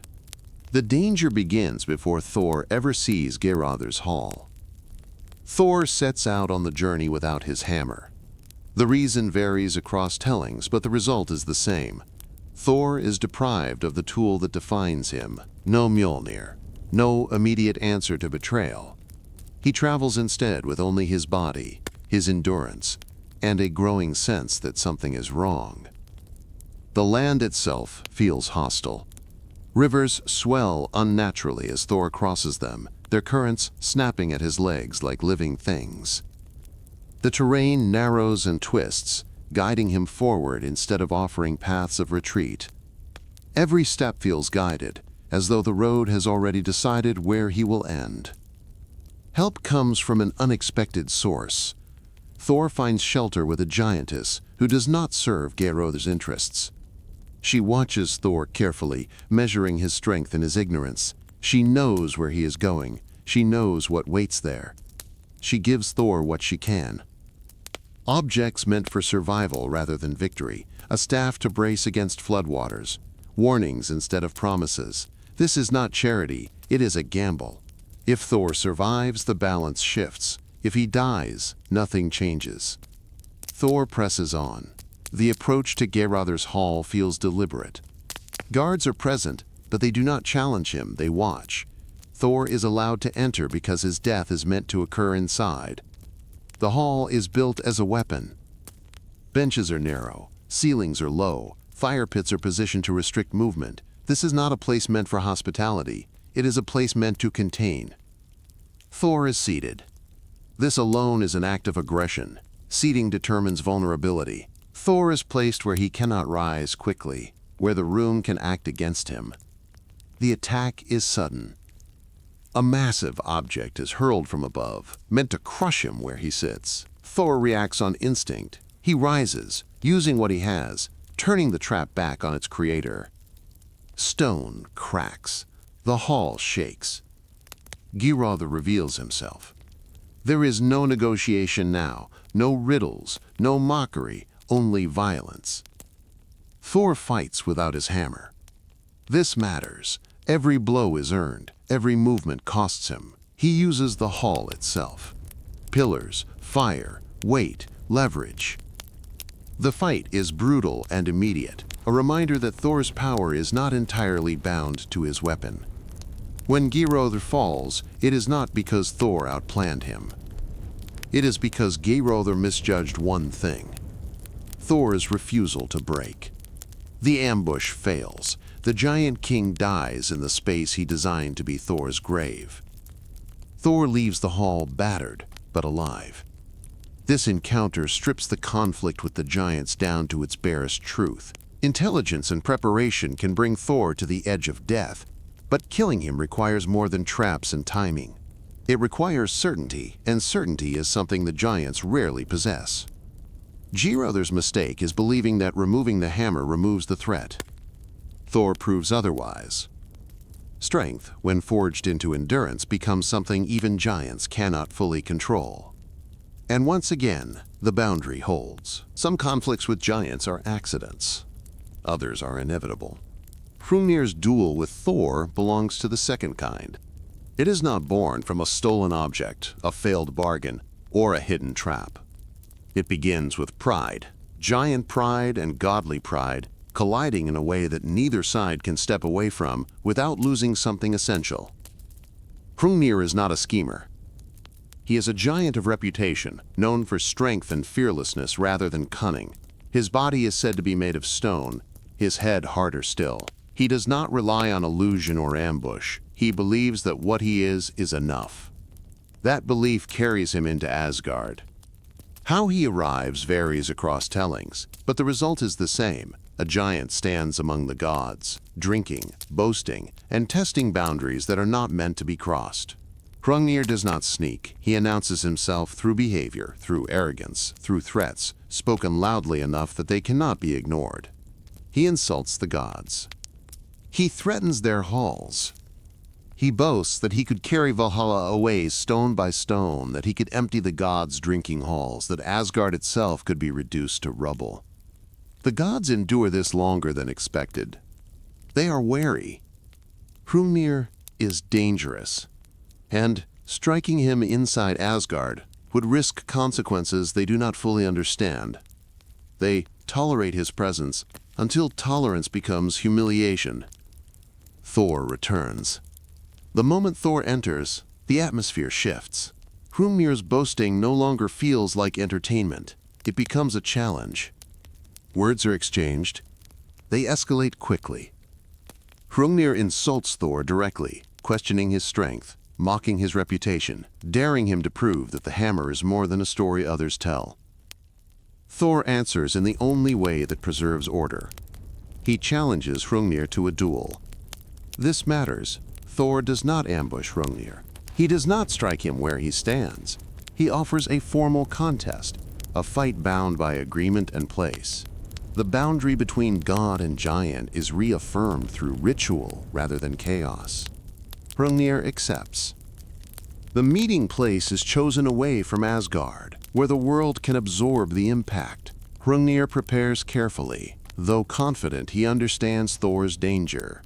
The danger begins before Thor ever sees Geirröður's hall. Thor sets out on the journey without his hammer. The reason varies across tellings, but the result is the same. Thor is deprived of the tool that defines him. No Mjolnir, no immediate answer to betrayal. He travels instead with only his body, his endurance, and a growing sense that something is wrong. The land itself feels hostile. Rivers swell unnaturally as Thor crosses them, their currents snapping at his legs like living things. The terrain narrows and twists, guiding him forward instead of offering paths of retreat. Every step feels guided, as though the road has already decided where he will end. Help comes from an unexpected source. Thor finds shelter with a giantess who does not serve Geirröður's interests. She watches Thor carefully, measuring his strength and his ignorance. She knows where he is going. She knows what waits there. She gives Thor what she can. Objects meant for survival rather than victory, a staff to brace against floodwaters, warnings instead of promises. This is not charity, it is a gamble. If Thor survives, the balance shifts. If he dies, nothing changes. Thor presses on. The approach to Geirröður's hall feels deliberate. Guards are present, but they do not challenge him, they watch. Thor is allowed to enter because his death is meant to occur inside. The hall is built as a weapon. Benches are narrow, ceilings are low, fire pits are positioned to restrict movement. This is not a place meant for hospitality. It is a place meant to contain. Thor is seated. This alone is an act of aggression. Seating determines vulnerability. Thor is placed where he cannot rise quickly, where the room can act against him. The attack is sudden. A massive object is hurled from above, meant to crush him where he sits. Thor reacts on instinct. He rises, using what he has, turning the trap back on its creator. Stone cracks. The hall shakes. Geirröður reveals himself. There is no negotiation now, no riddles, no mockery, only violence. Thor fights without his hammer. This matters. Every blow is earned, every movement costs him. He uses the hall itself. Pillars, fire, weight, leverage. The fight is brutal and immediate, a reminder that Thor's power is not entirely bound to his weapon. When Geirröður falls, it is not because Thor outplanned him. It is because Geirröður misjudged one thing: Thor's refusal to break. The ambush fails. The giant king dies in the space he designed to be Thor's grave. Thor leaves the hall battered, but alive. This encounter strips the conflict with the giants down to its barest truth. Intelligence and preparation can bring Thor to the edge of death, but killing him requires more than traps and timing. It requires certainty, and certainty is something the giants rarely possess. Geirröður's mistake is believing that removing the hammer removes the threat. Thor proves otherwise. Strength, when forged into endurance, becomes something even giants cannot fully control. And once again, the boundary holds. Some conflicts with giants are accidents. Others are inevitable. Hrungnir's duel with Thor belongs to the second kind. It is not born from a stolen object, a failed bargain, or a hidden trap. It begins with pride, giant pride and godly pride, colliding in a way that neither side can step away from without losing something essential. Hrungnir is not a schemer. He is a giant of reputation, known for strength and fearlessness rather than cunning. His body is said to be made of stone, his head harder still. He does not rely on illusion or ambush. He believes that what he is enough. That belief carries him into Asgard. How he arrives varies across tellings, but the result is the same. A giant stands among the gods, drinking, boasting, and testing boundaries that are not meant to be crossed. Hrungnir does not sneak. He announces himself through behavior, through arrogance, through threats, spoken loudly enough that they cannot be ignored. He insults the gods. He threatens their halls. He boasts that he could carry Valhalla away stone by stone, that he could empty the gods' drinking halls, that Asgard itself could be reduced to rubble. The gods endure this longer than expected. They are wary. Hrungnir is dangerous, and striking him inside Asgard would risk consequences they do not fully understand. They tolerate his presence until tolerance becomes humiliation. Thor returns. The moment Thor enters, the atmosphere shifts. Hrungnir's boasting no longer feels like entertainment. It becomes a challenge. Words are exchanged. They escalate quickly. Hrungnir insults Thor directly, questioning his strength, mocking his reputation, daring him to prove that the hammer is more than a story others tell. Thor answers in the only way that preserves order. He challenges Hrungnir to a duel. This matters. Thor does not ambush Hrungnir. He does not strike him where he stands. He offers a formal contest, a fight bound by agreement and place. The boundary between god and giant is reaffirmed through ritual rather than chaos. Hrungnir accepts. The meeting place is chosen away from Asgard, where the world can absorb the impact. Hrungnir prepares carefully, though confident he understands Thor's danger.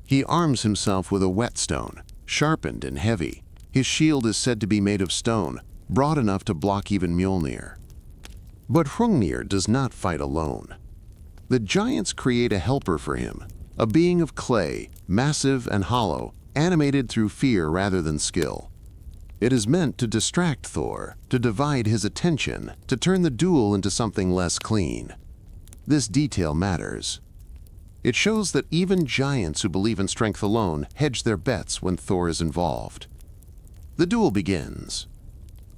He arms himself with a whetstone, sharpened and heavy. His shield is said to be made of stone, broad enough to block even Mjolnir. But Hrungnir does not fight alone. The giants create a helper for him, a being of clay, massive and hollow, animated through fear rather than skill. It is meant to distract Thor, to divide his attention, to turn the duel into something less clean. This detail matters. It shows that even giants who believe in strength alone hedge their bets when Thor is involved. The duel begins.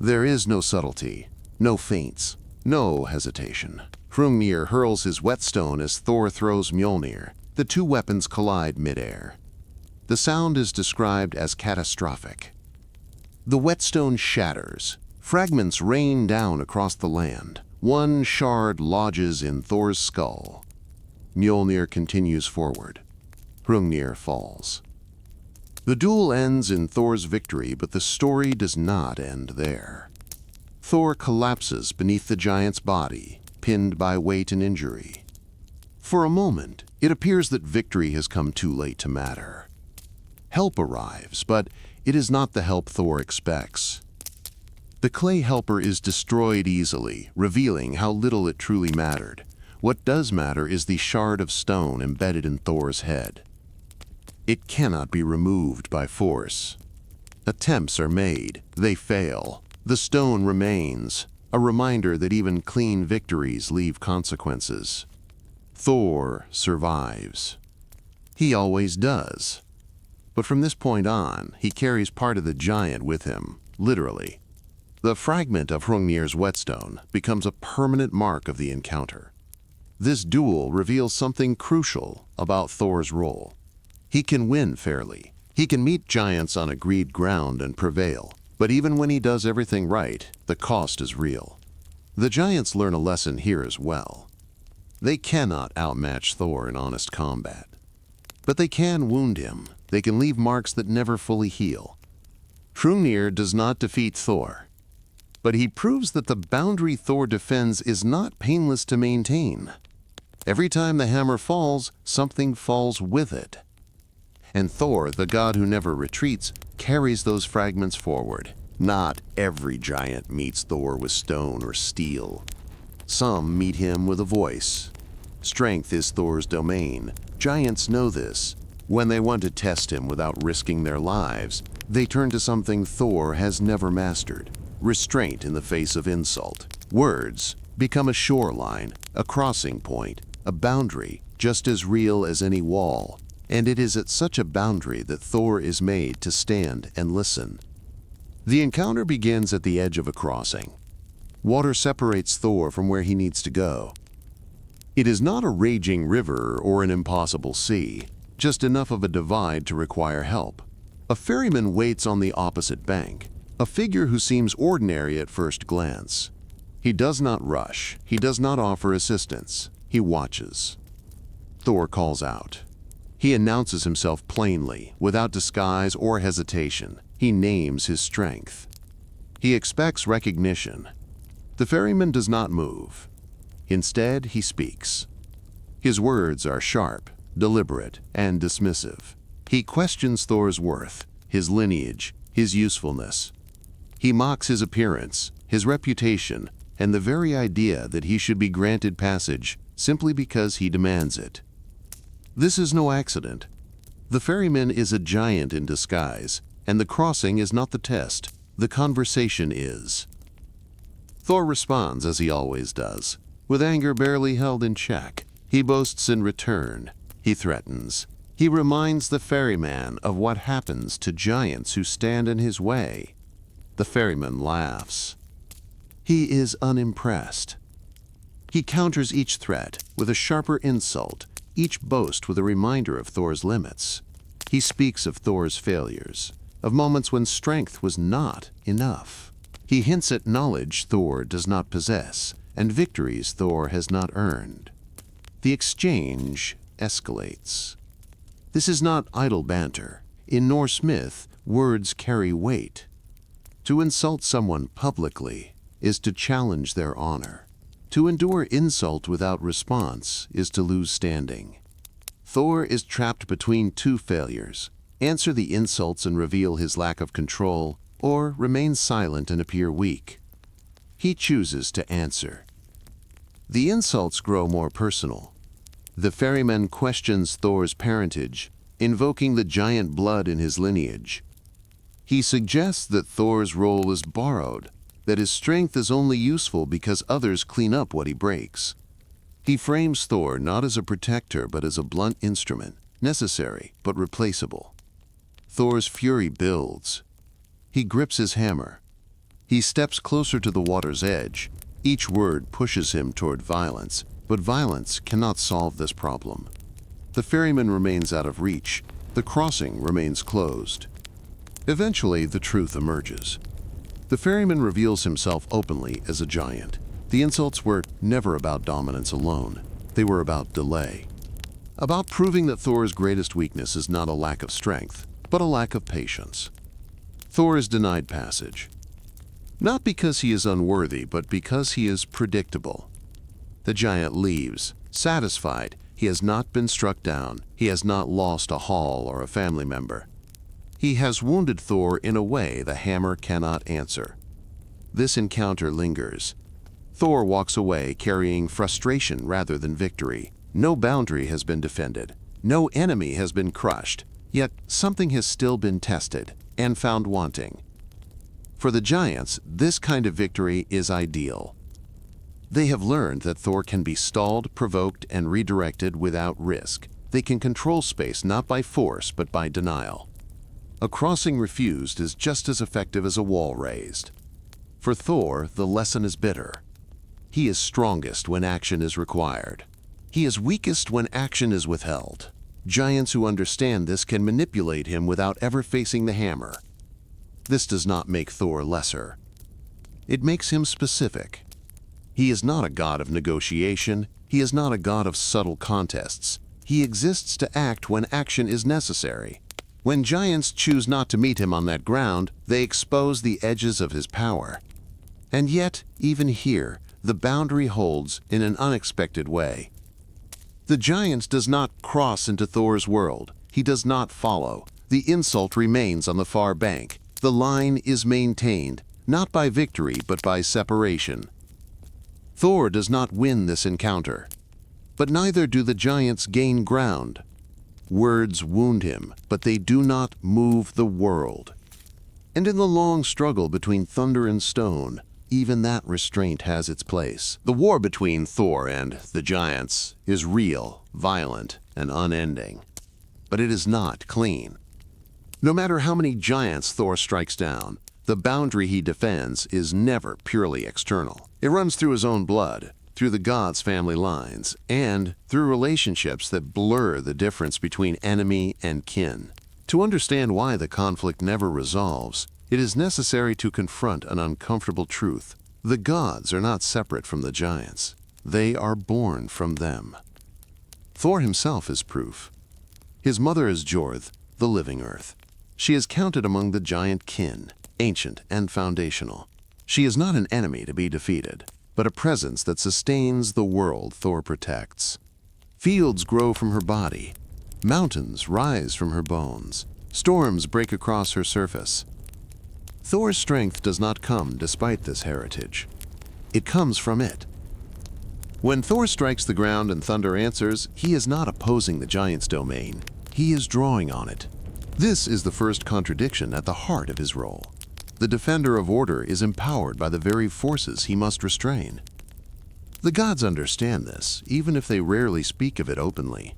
There is no subtlety, no feints, no hesitation. Hrungnir hurls his whetstone as Thor throws Mjolnir. The two weapons collide midair. The sound is described as catastrophic. The whetstone shatters. Fragments rain down across the land. One shard lodges in Thor's skull. Mjolnir continues forward. Hrungnir falls. The duel ends in Thor's victory, but the story does not end there. Thor collapses beneath the giant's body, pinned by weight and injury. For a moment, it appears that victory has come too late to matter. Help arrives, but it is not the help Thor expects. The clay helper is destroyed easily, revealing how little it truly mattered. What does matter is the shard of stone embedded in Thor's head. It cannot be removed by force. Attempts are made, they fail. The stone remains, a reminder that even clean victories leave consequences. Thor survives. He always does. But from this point on, he carries part of the giant with him, literally. The fragment of Hrungnir's whetstone becomes a permanent mark of the encounter. This duel reveals something crucial about Thor's role. He can win fairly. He can meet giants on agreed ground and prevail. But even when he does everything right, the cost is real. The giants learn a lesson here as well. They cannot outmatch Thor in honest combat. But they can wound him. They can leave marks that never fully heal. Hrungnir does not defeat Thor, but he proves that the boundary Thor defends is not painless to maintain. Every time the hammer falls, something falls with it. And Thor, the god who never retreats, carries those fragments forward. Not every giant meets Thor with stone or steel. Some meet him with a voice. Strength is Thor's domain. Giants know this. When they want to test him without risking their lives, they turn to something Thor has never mastered: restraint in the face of insult. Words become a shoreline, a crossing point, a boundary just as real as any wall. And it is at such a boundary that Thor is made to stand and listen. The encounter begins at the edge of a crossing. Water separates Thor from where he needs to go. It is not a raging river or an impossible sea, just enough of a divide to require help. A ferryman waits on the opposite bank, a figure who seems ordinary at first glance. He does not rush. He does not offer assistance. He watches. Thor calls out. He announces himself plainly, without disguise or hesitation. He names his strength. He expects recognition. The ferryman does not move. Instead, he speaks. His words are sharp, deliberate, and dismissive. He questions Thor's worth, his lineage, his usefulness. He mocks his appearance, his reputation, and the very idea that he should be granted passage simply because he demands it. This is no accident. The ferryman is a giant in disguise, and the crossing is not the test. The conversation is. Thor responds as he always does, with anger barely held in check. He boasts in return. He threatens. He reminds the ferryman of what happens to giants who stand in his way. The ferryman laughs. He is unimpressed. He counters each threat with a sharper insult, each boast with a reminder of Thor's limits. He speaks of Thor's failures, of moments when strength was not enough. He hints at knowledge Thor does not possess, and victories Thor has not earned. The exchange escalates. This is not idle banter. In Norse myth, words carry weight. To insult someone publicly is to challenge their honor. To endure insult without response is to lose standing. Thor is trapped between two failures: answer the insults and reveal his lack of control, or remain silent and appear weak. He chooses to answer. The insults grow more personal. The ferryman questions Thor's parentage, invoking the giant blood in his lineage. He suggests that Thor's role is borrowed, that his strength is only useful because others clean up what he breaks. He frames Thor not as a protector but as a blunt instrument, necessary but replaceable. Thor's fury builds. He grips his hammer. He steps closer to the water's edge. Each word pushes him toward violence, but violence cannot solve this problem. The ferryman remains out of reach. The crossing remains closed. Eventually, the truth emerges. The ferryman reveals himself openly as a giant. The insults were never about dominance alone. They were about delay. About proving that Thor's greatest weakness is not a lack of strength, but a lack of patience. Thor is denied passage. Not because he is unworthy, but because he is predictable. The giant leaves, satisfied he has not been struck down, he has not lost a hall or a family member. He has wounded Thor in a way the hammer cannot answer. This encounter lingers. Thor walks away carrying frustration rather than victory. No boundary has been defended. No enemy has been crushed. Yet something has still been tested and found wanting. For the giants, this kind of victory is ideal. They have learned that Thor can be stalled, provoked, and redirected without risk. They can control space not by force, but by denial. A crossing refused is just as effective as a wall raised. For Thor, the lesson is bitter. He is strongest when action is required. He is weakest when action is withheld. Giants who understand this can manipulate him without ever facing the hammer. This does not make Thor lesser. It makes him specific. He is not a god of negotiation. He is not a god of subtle contests. He exists to act when action is necessary. When giants choose not to meet him on that ground, they expose the edges of his power. And yet, even here, the boundary holds in an unexpected way. The giant does not cross into Thor's world. He does not follow. The insult remains on the far bank. The line is maintained, not by victory, but by separation. Thor does not win this encounter, but neither do the giants gain ground. Words wound him, but they do not move the world. And in the long struggle between thunder and stone, even that restraint has its place. The war between Thor and the giants is real, violent, and unending. But it is not clean. No matter how many giants Thor strikes down, the boundary he defends is never purely external. It runs through his own blood, through the gods' family lines, and through relationships that blur the difference between enemy and kin. To understand why the conflict never resolves, it is necessary to confront an uncomfortable truth. The gods are not separate from the giants. They are born from them. Thor himself is proof. His mother is Jorth, the living earth. She is counted among the giant kin, ancient and foundational. She is not an enemy to be defeated, but a presence that sustains the world Thor protects. Fields grow from her body. Mountains rise from her bones. Storms break across her surface. Thor's strength does not come despite this heritage. It comes from it. When Thor strikes the ground and thunder answers, he is not opposing the giant's domain. He is drawing on it. This is the first contradiction at the heart of his role. The defender of order is empowered by the very forces he must restrain. The gods understand this, even if they rarely speak of it openly.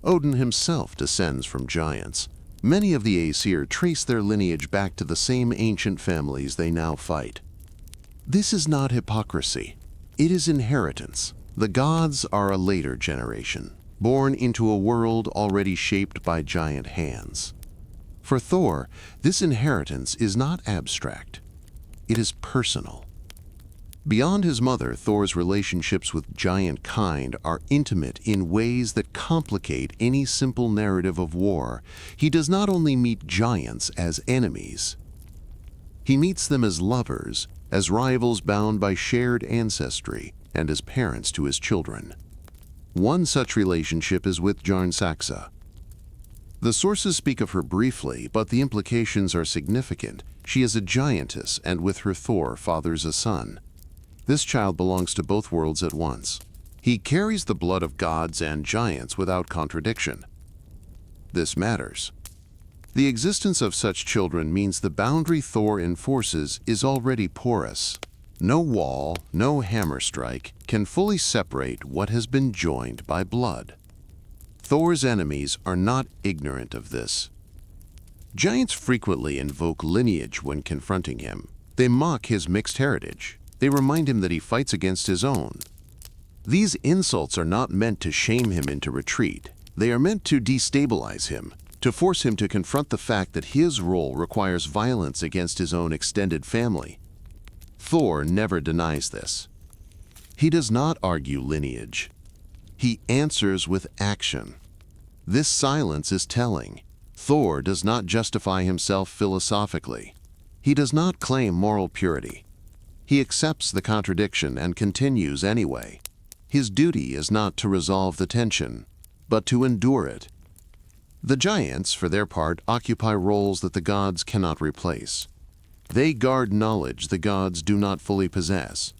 Odin himself descends from giants. Many of the Aesir trace their lineage back to the same ancient families they now fight. This is not hypocrisy. It is inheritance. The gods are a later generation, born into a world already shaped by giant hands. For Thor, this inheritance is not abstract. It is personal. Beyond his mother, Thor's relationships with giant kind are intimate in ways that complicate any simple narrative of war. He does not only meet giants as enemies. He meets them as lovers, as rivals bound by shared ancestry, and as parents to his children. One such relationship is with Jarnsaxa. The sources speak of her briefly, but the implications are significant. She is a giantess, and with her Thor fathers a son. This child belongs to both worlds at once. He carries the blood of gods and giants without contradiction. This matters. The existence of such children means the boundary Thor enforces is already porous. No wall, no hammer strike can fully separate what has been joined by blood. Thor's enemies are not ignorant of this. Giants frequently invoke lineage when confronting him. They mock his mixed heritage. They remind him that he fights against his own. These insults are not meant to shame him into retreat. They are meant to destabilize him, to force him to confront the fact that his role requires violence against his own extended family. Thor never denies this. He does not argue lineage. He answers with action. This silence is telling. Thor does not justify himself philosophically. He does not claim moral purity. He accepts the contradiction and continues anyway. His duty is not to resolve the tension, but to endure it. The giants, for their part, occupy roles that the gods cannot replace. They guard knowledge the gods do not fully possess.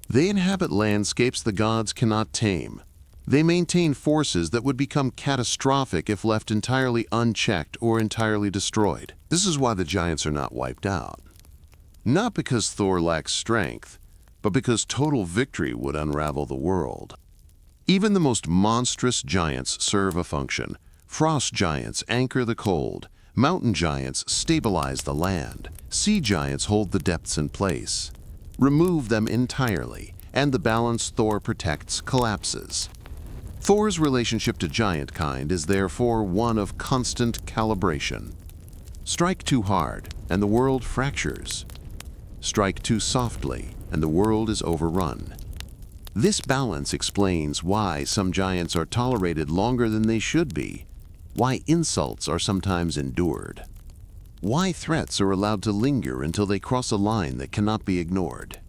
They inhabit landscapes the gods cannot tame. They maintain forces that would become catastrophic if left entirely unchecked or entirely destroyed. This is why the giants are not wiped out. Not because Thor lacks strength, but because total victory would unravel the world. Even the most monstrous giants serve a function. Frost giants anchor the cold. Mountain giants stabilize the land. Sea giants hold the depths in place. Remove them entirely, and the balance Thor protects collapses. Thor's relationship to giant kind is therefore one of constant calibration. Strike too hard, and the world fractures. Strike too softly, and the world is overrun. This balance explains why some giants are tolerated longer than they should be, why insults are sometimes endured, why threats are allowed to linger until they cross a line that cannot be ignored.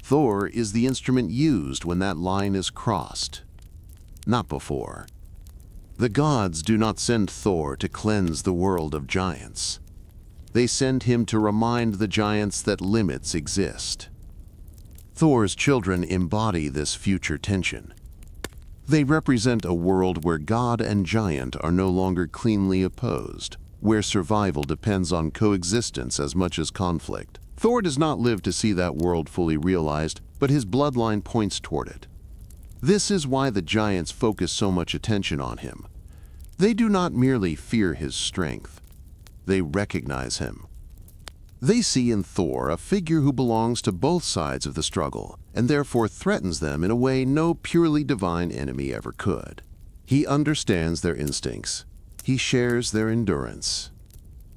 Thor is the instrument used when that line is crossed, not before. The gods do not send Thor to cleanse the world of giants. They send him to remind the giants that limits exist. Thor's children embody this future tension. They represent a world where god and giant are no longer cleanly opposed, where survival depends on coexistence as much as conflict. Thor does not live to see that world fully realized, but his bloodline points toward it. This is why the giants focus so much attention on him. They do not merely fear his strength. They recognize him. They see in Thor a figure who belongs to both sides of the struggle, and therefore threatens them in a way no purely divine enemy ever could. He understands their instincts. He shares their endurance.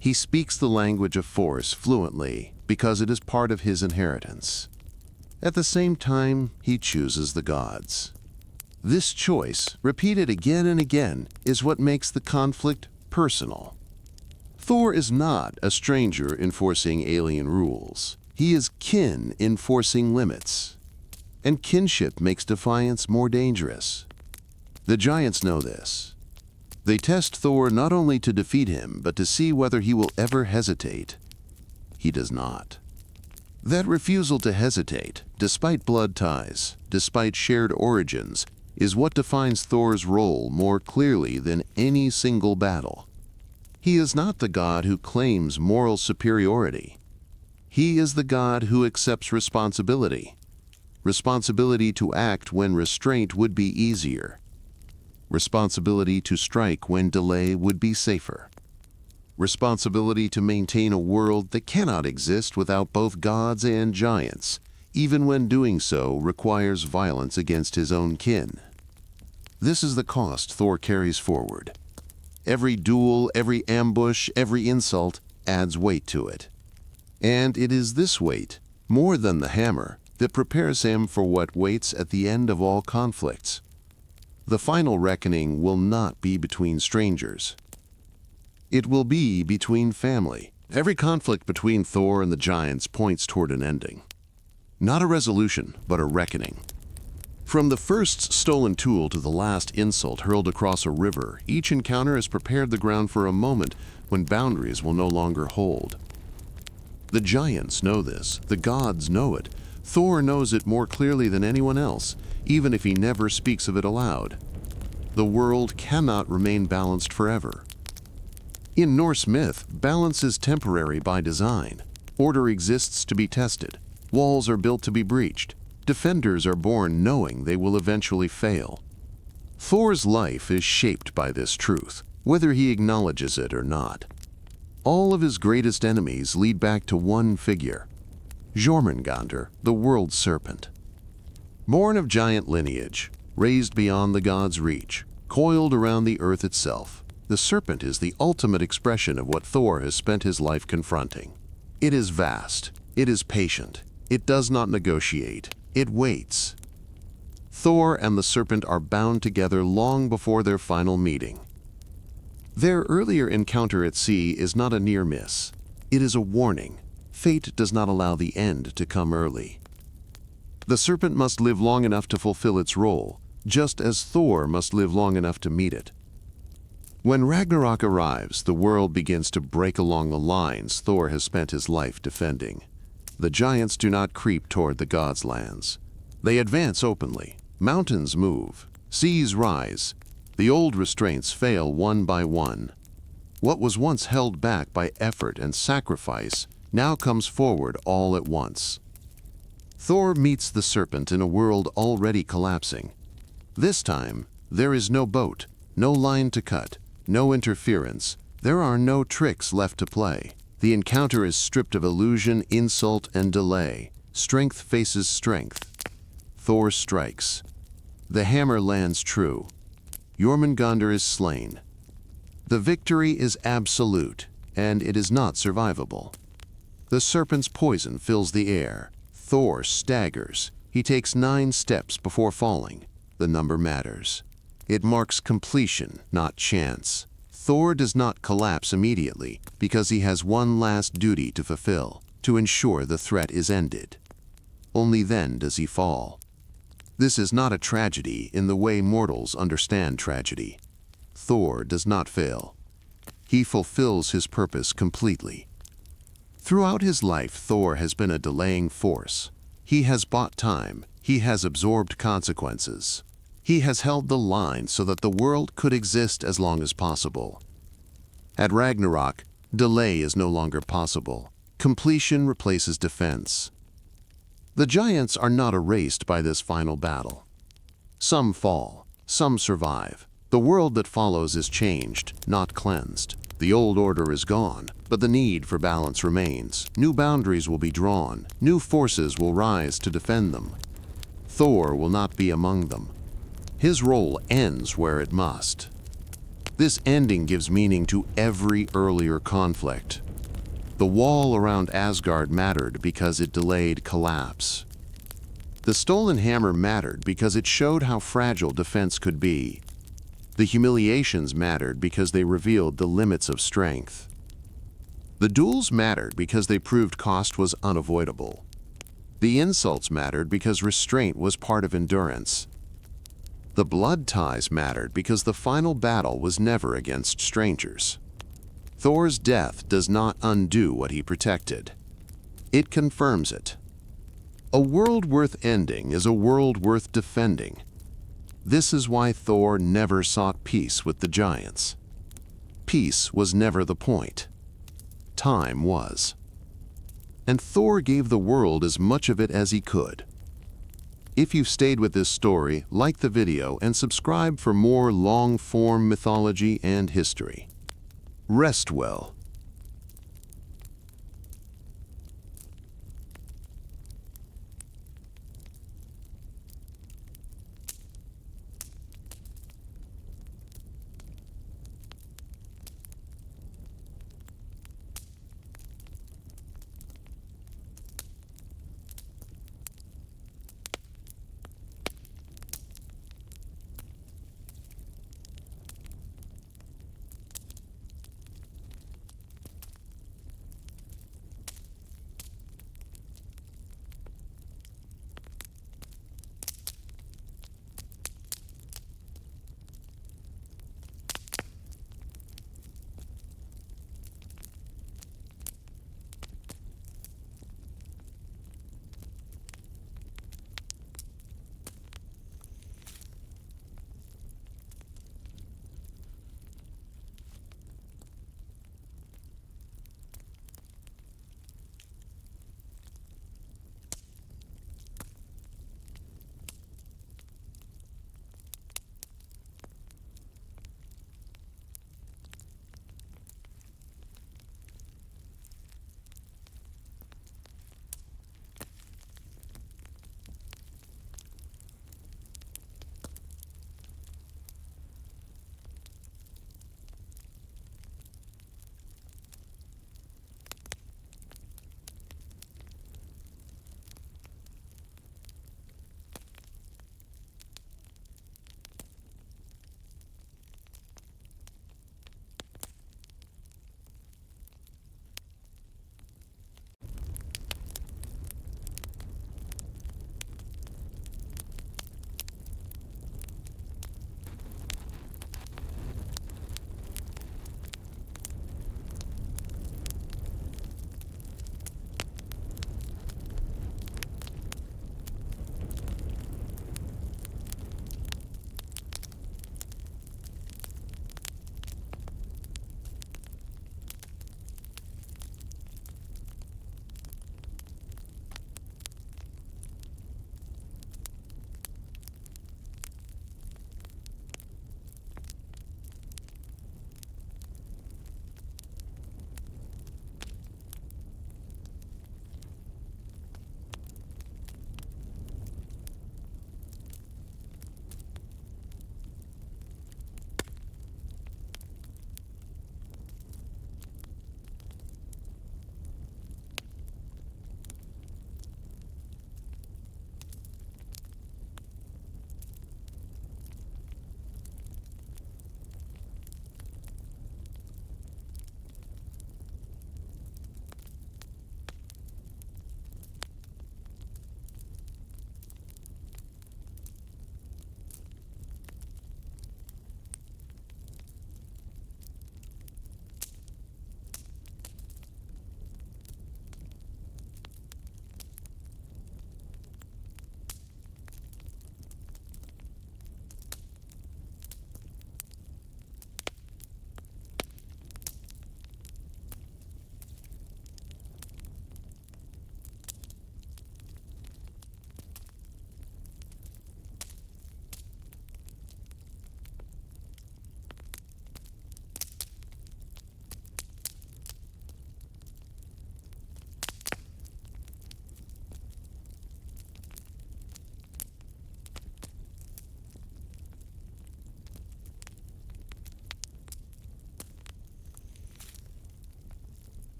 He speaks the language of force fluently because it is part of his inheritance. At the same time, he chooses the gods. This choice, repeated again and again, is what makes the conflict personal. Thor is not a stranger enforcing alien rules. He is kin enforcing limits. And kinship makes defiance more dangerous. The giants know this. They test Thor not only to defeat him, but to see whether he will ever hesitate. He does not. That refusal to hesitate, despite blood ties, despite shared origins, is what defines Thor's role more clearly than any single battle. He is not the god who claims moral superiority. He is the god who accepts responsibility. Responsibility to act when restraint would be easier. Responsibility to strike when delay would be safer. Responsibility to maintain a world that cannot exist without both gods and giants, even when doing so requires violence against his own kin. This is the cost Thor carries forward. Every duel, every ambush, every insult adds weight to it. And it is this weight, more than the hammer, that prepares him for what waits at the end of all conflicts. The final reckoning will not be between strangers. It will be between family. Every conflict between Thor and the giants points toward an ending. Not a resolution, but a reckoning. From the first stolen tool to the last insult hurled across a river, each encounter has prepared the ground for a moment when boundaries will no longer hold. The giants know this. The gods know it. Thor knows it more clearly than anyone else, even if he never speaks of it aloud. The world cannot remain balanced forever. In Norse myth, balance is temporary by design. Order exists to be tested. Walls are built to be breached. Defenders are born knowing they will eventually fail. Thor's life is shaped by this truth, whether he acknowledges it or not. All of his greatest enemies lead back to one figure, Jormungandr, the world-serpent. Born of giant lineage, raised beyond the gods' reach, coiled around the earth itself, the serpent is the ultimate expression of what Thor has spent his life confronting. It is vast. It is patient. It does not negotiate. It waits. Thor and the serpent are bound together long before their final meeting. Their earlier encounter at sea is not a near miss. It is a warning. Fate does not allow the end to come early. The serpent must live long enough to fulfill its role, just as Thor must live long enough to meet it. When Ragnarök arrives, the world begins to break along the lines Thor has spent his life defending. The giants do not creep toward the gods' lands. They advance openly. Mountains move. Seas rise. The old restraints fail one by one. What was once held back by effort and sacrifice now comes forward all at once. Thor meets the serpent in a world already collapsing. This time, there is no boat, no line to cut, no interference. There are no tricks left to play. The encounter is stripped of illusion, insult, and delay. Strength faces strength. Thor strikes. The hammer lands true. Jormungandr is slain. The victory is absolute, and it is not survivable. The serpent's poison fills the air. Thor staggers. He takes 9 steps before falling. The number matters. It marks completion, not chance. Thor does not collapse immediately because he has one last duty to fulfill, to ensure the threat is ended. Only then does he fall. This is not a tragedy in the way mortals understand tragedy. Thor does not fail. He fulfills his purpose completely. Throughout his life, Thor has been a delaying force. He has bought time. He has absorbed consequences. He has held the line so that the world could exist as long as possible. At Ragnarök, delay is no longer possible. Completion replaces defense. The giants are not erased by this final battle. Some fall, some survive. The world that follows is changed, not cleansed. The old order is gone, but the need for balance remains. New boundaries will be drawn. New forces will rise to defend them. Thor will not be among them. His role ends where it must. This ending gives meaning to every earlier conflict. The wall around Asgard mattered because it delayed collapse. The stolen hammer mattered because it showed how fragile defense could be. The humiliations mattered because they revealed the limits of strength. The duels mattered because they proved cost was unavoidable. The insults mattered because restraint was part of endurance. The blood ties mattered because the final battle was never against strangers. Thor's death does not undo what he protected. It confirms it. A world worth ending is a world worth defending. This is why Thor never sought peace with the giants. Peace was never the point. Time was. And Thor gave the world as much of it as he could. If you've stayed with this story, like the video and subscribe for more long-form mythology and history. Rest well.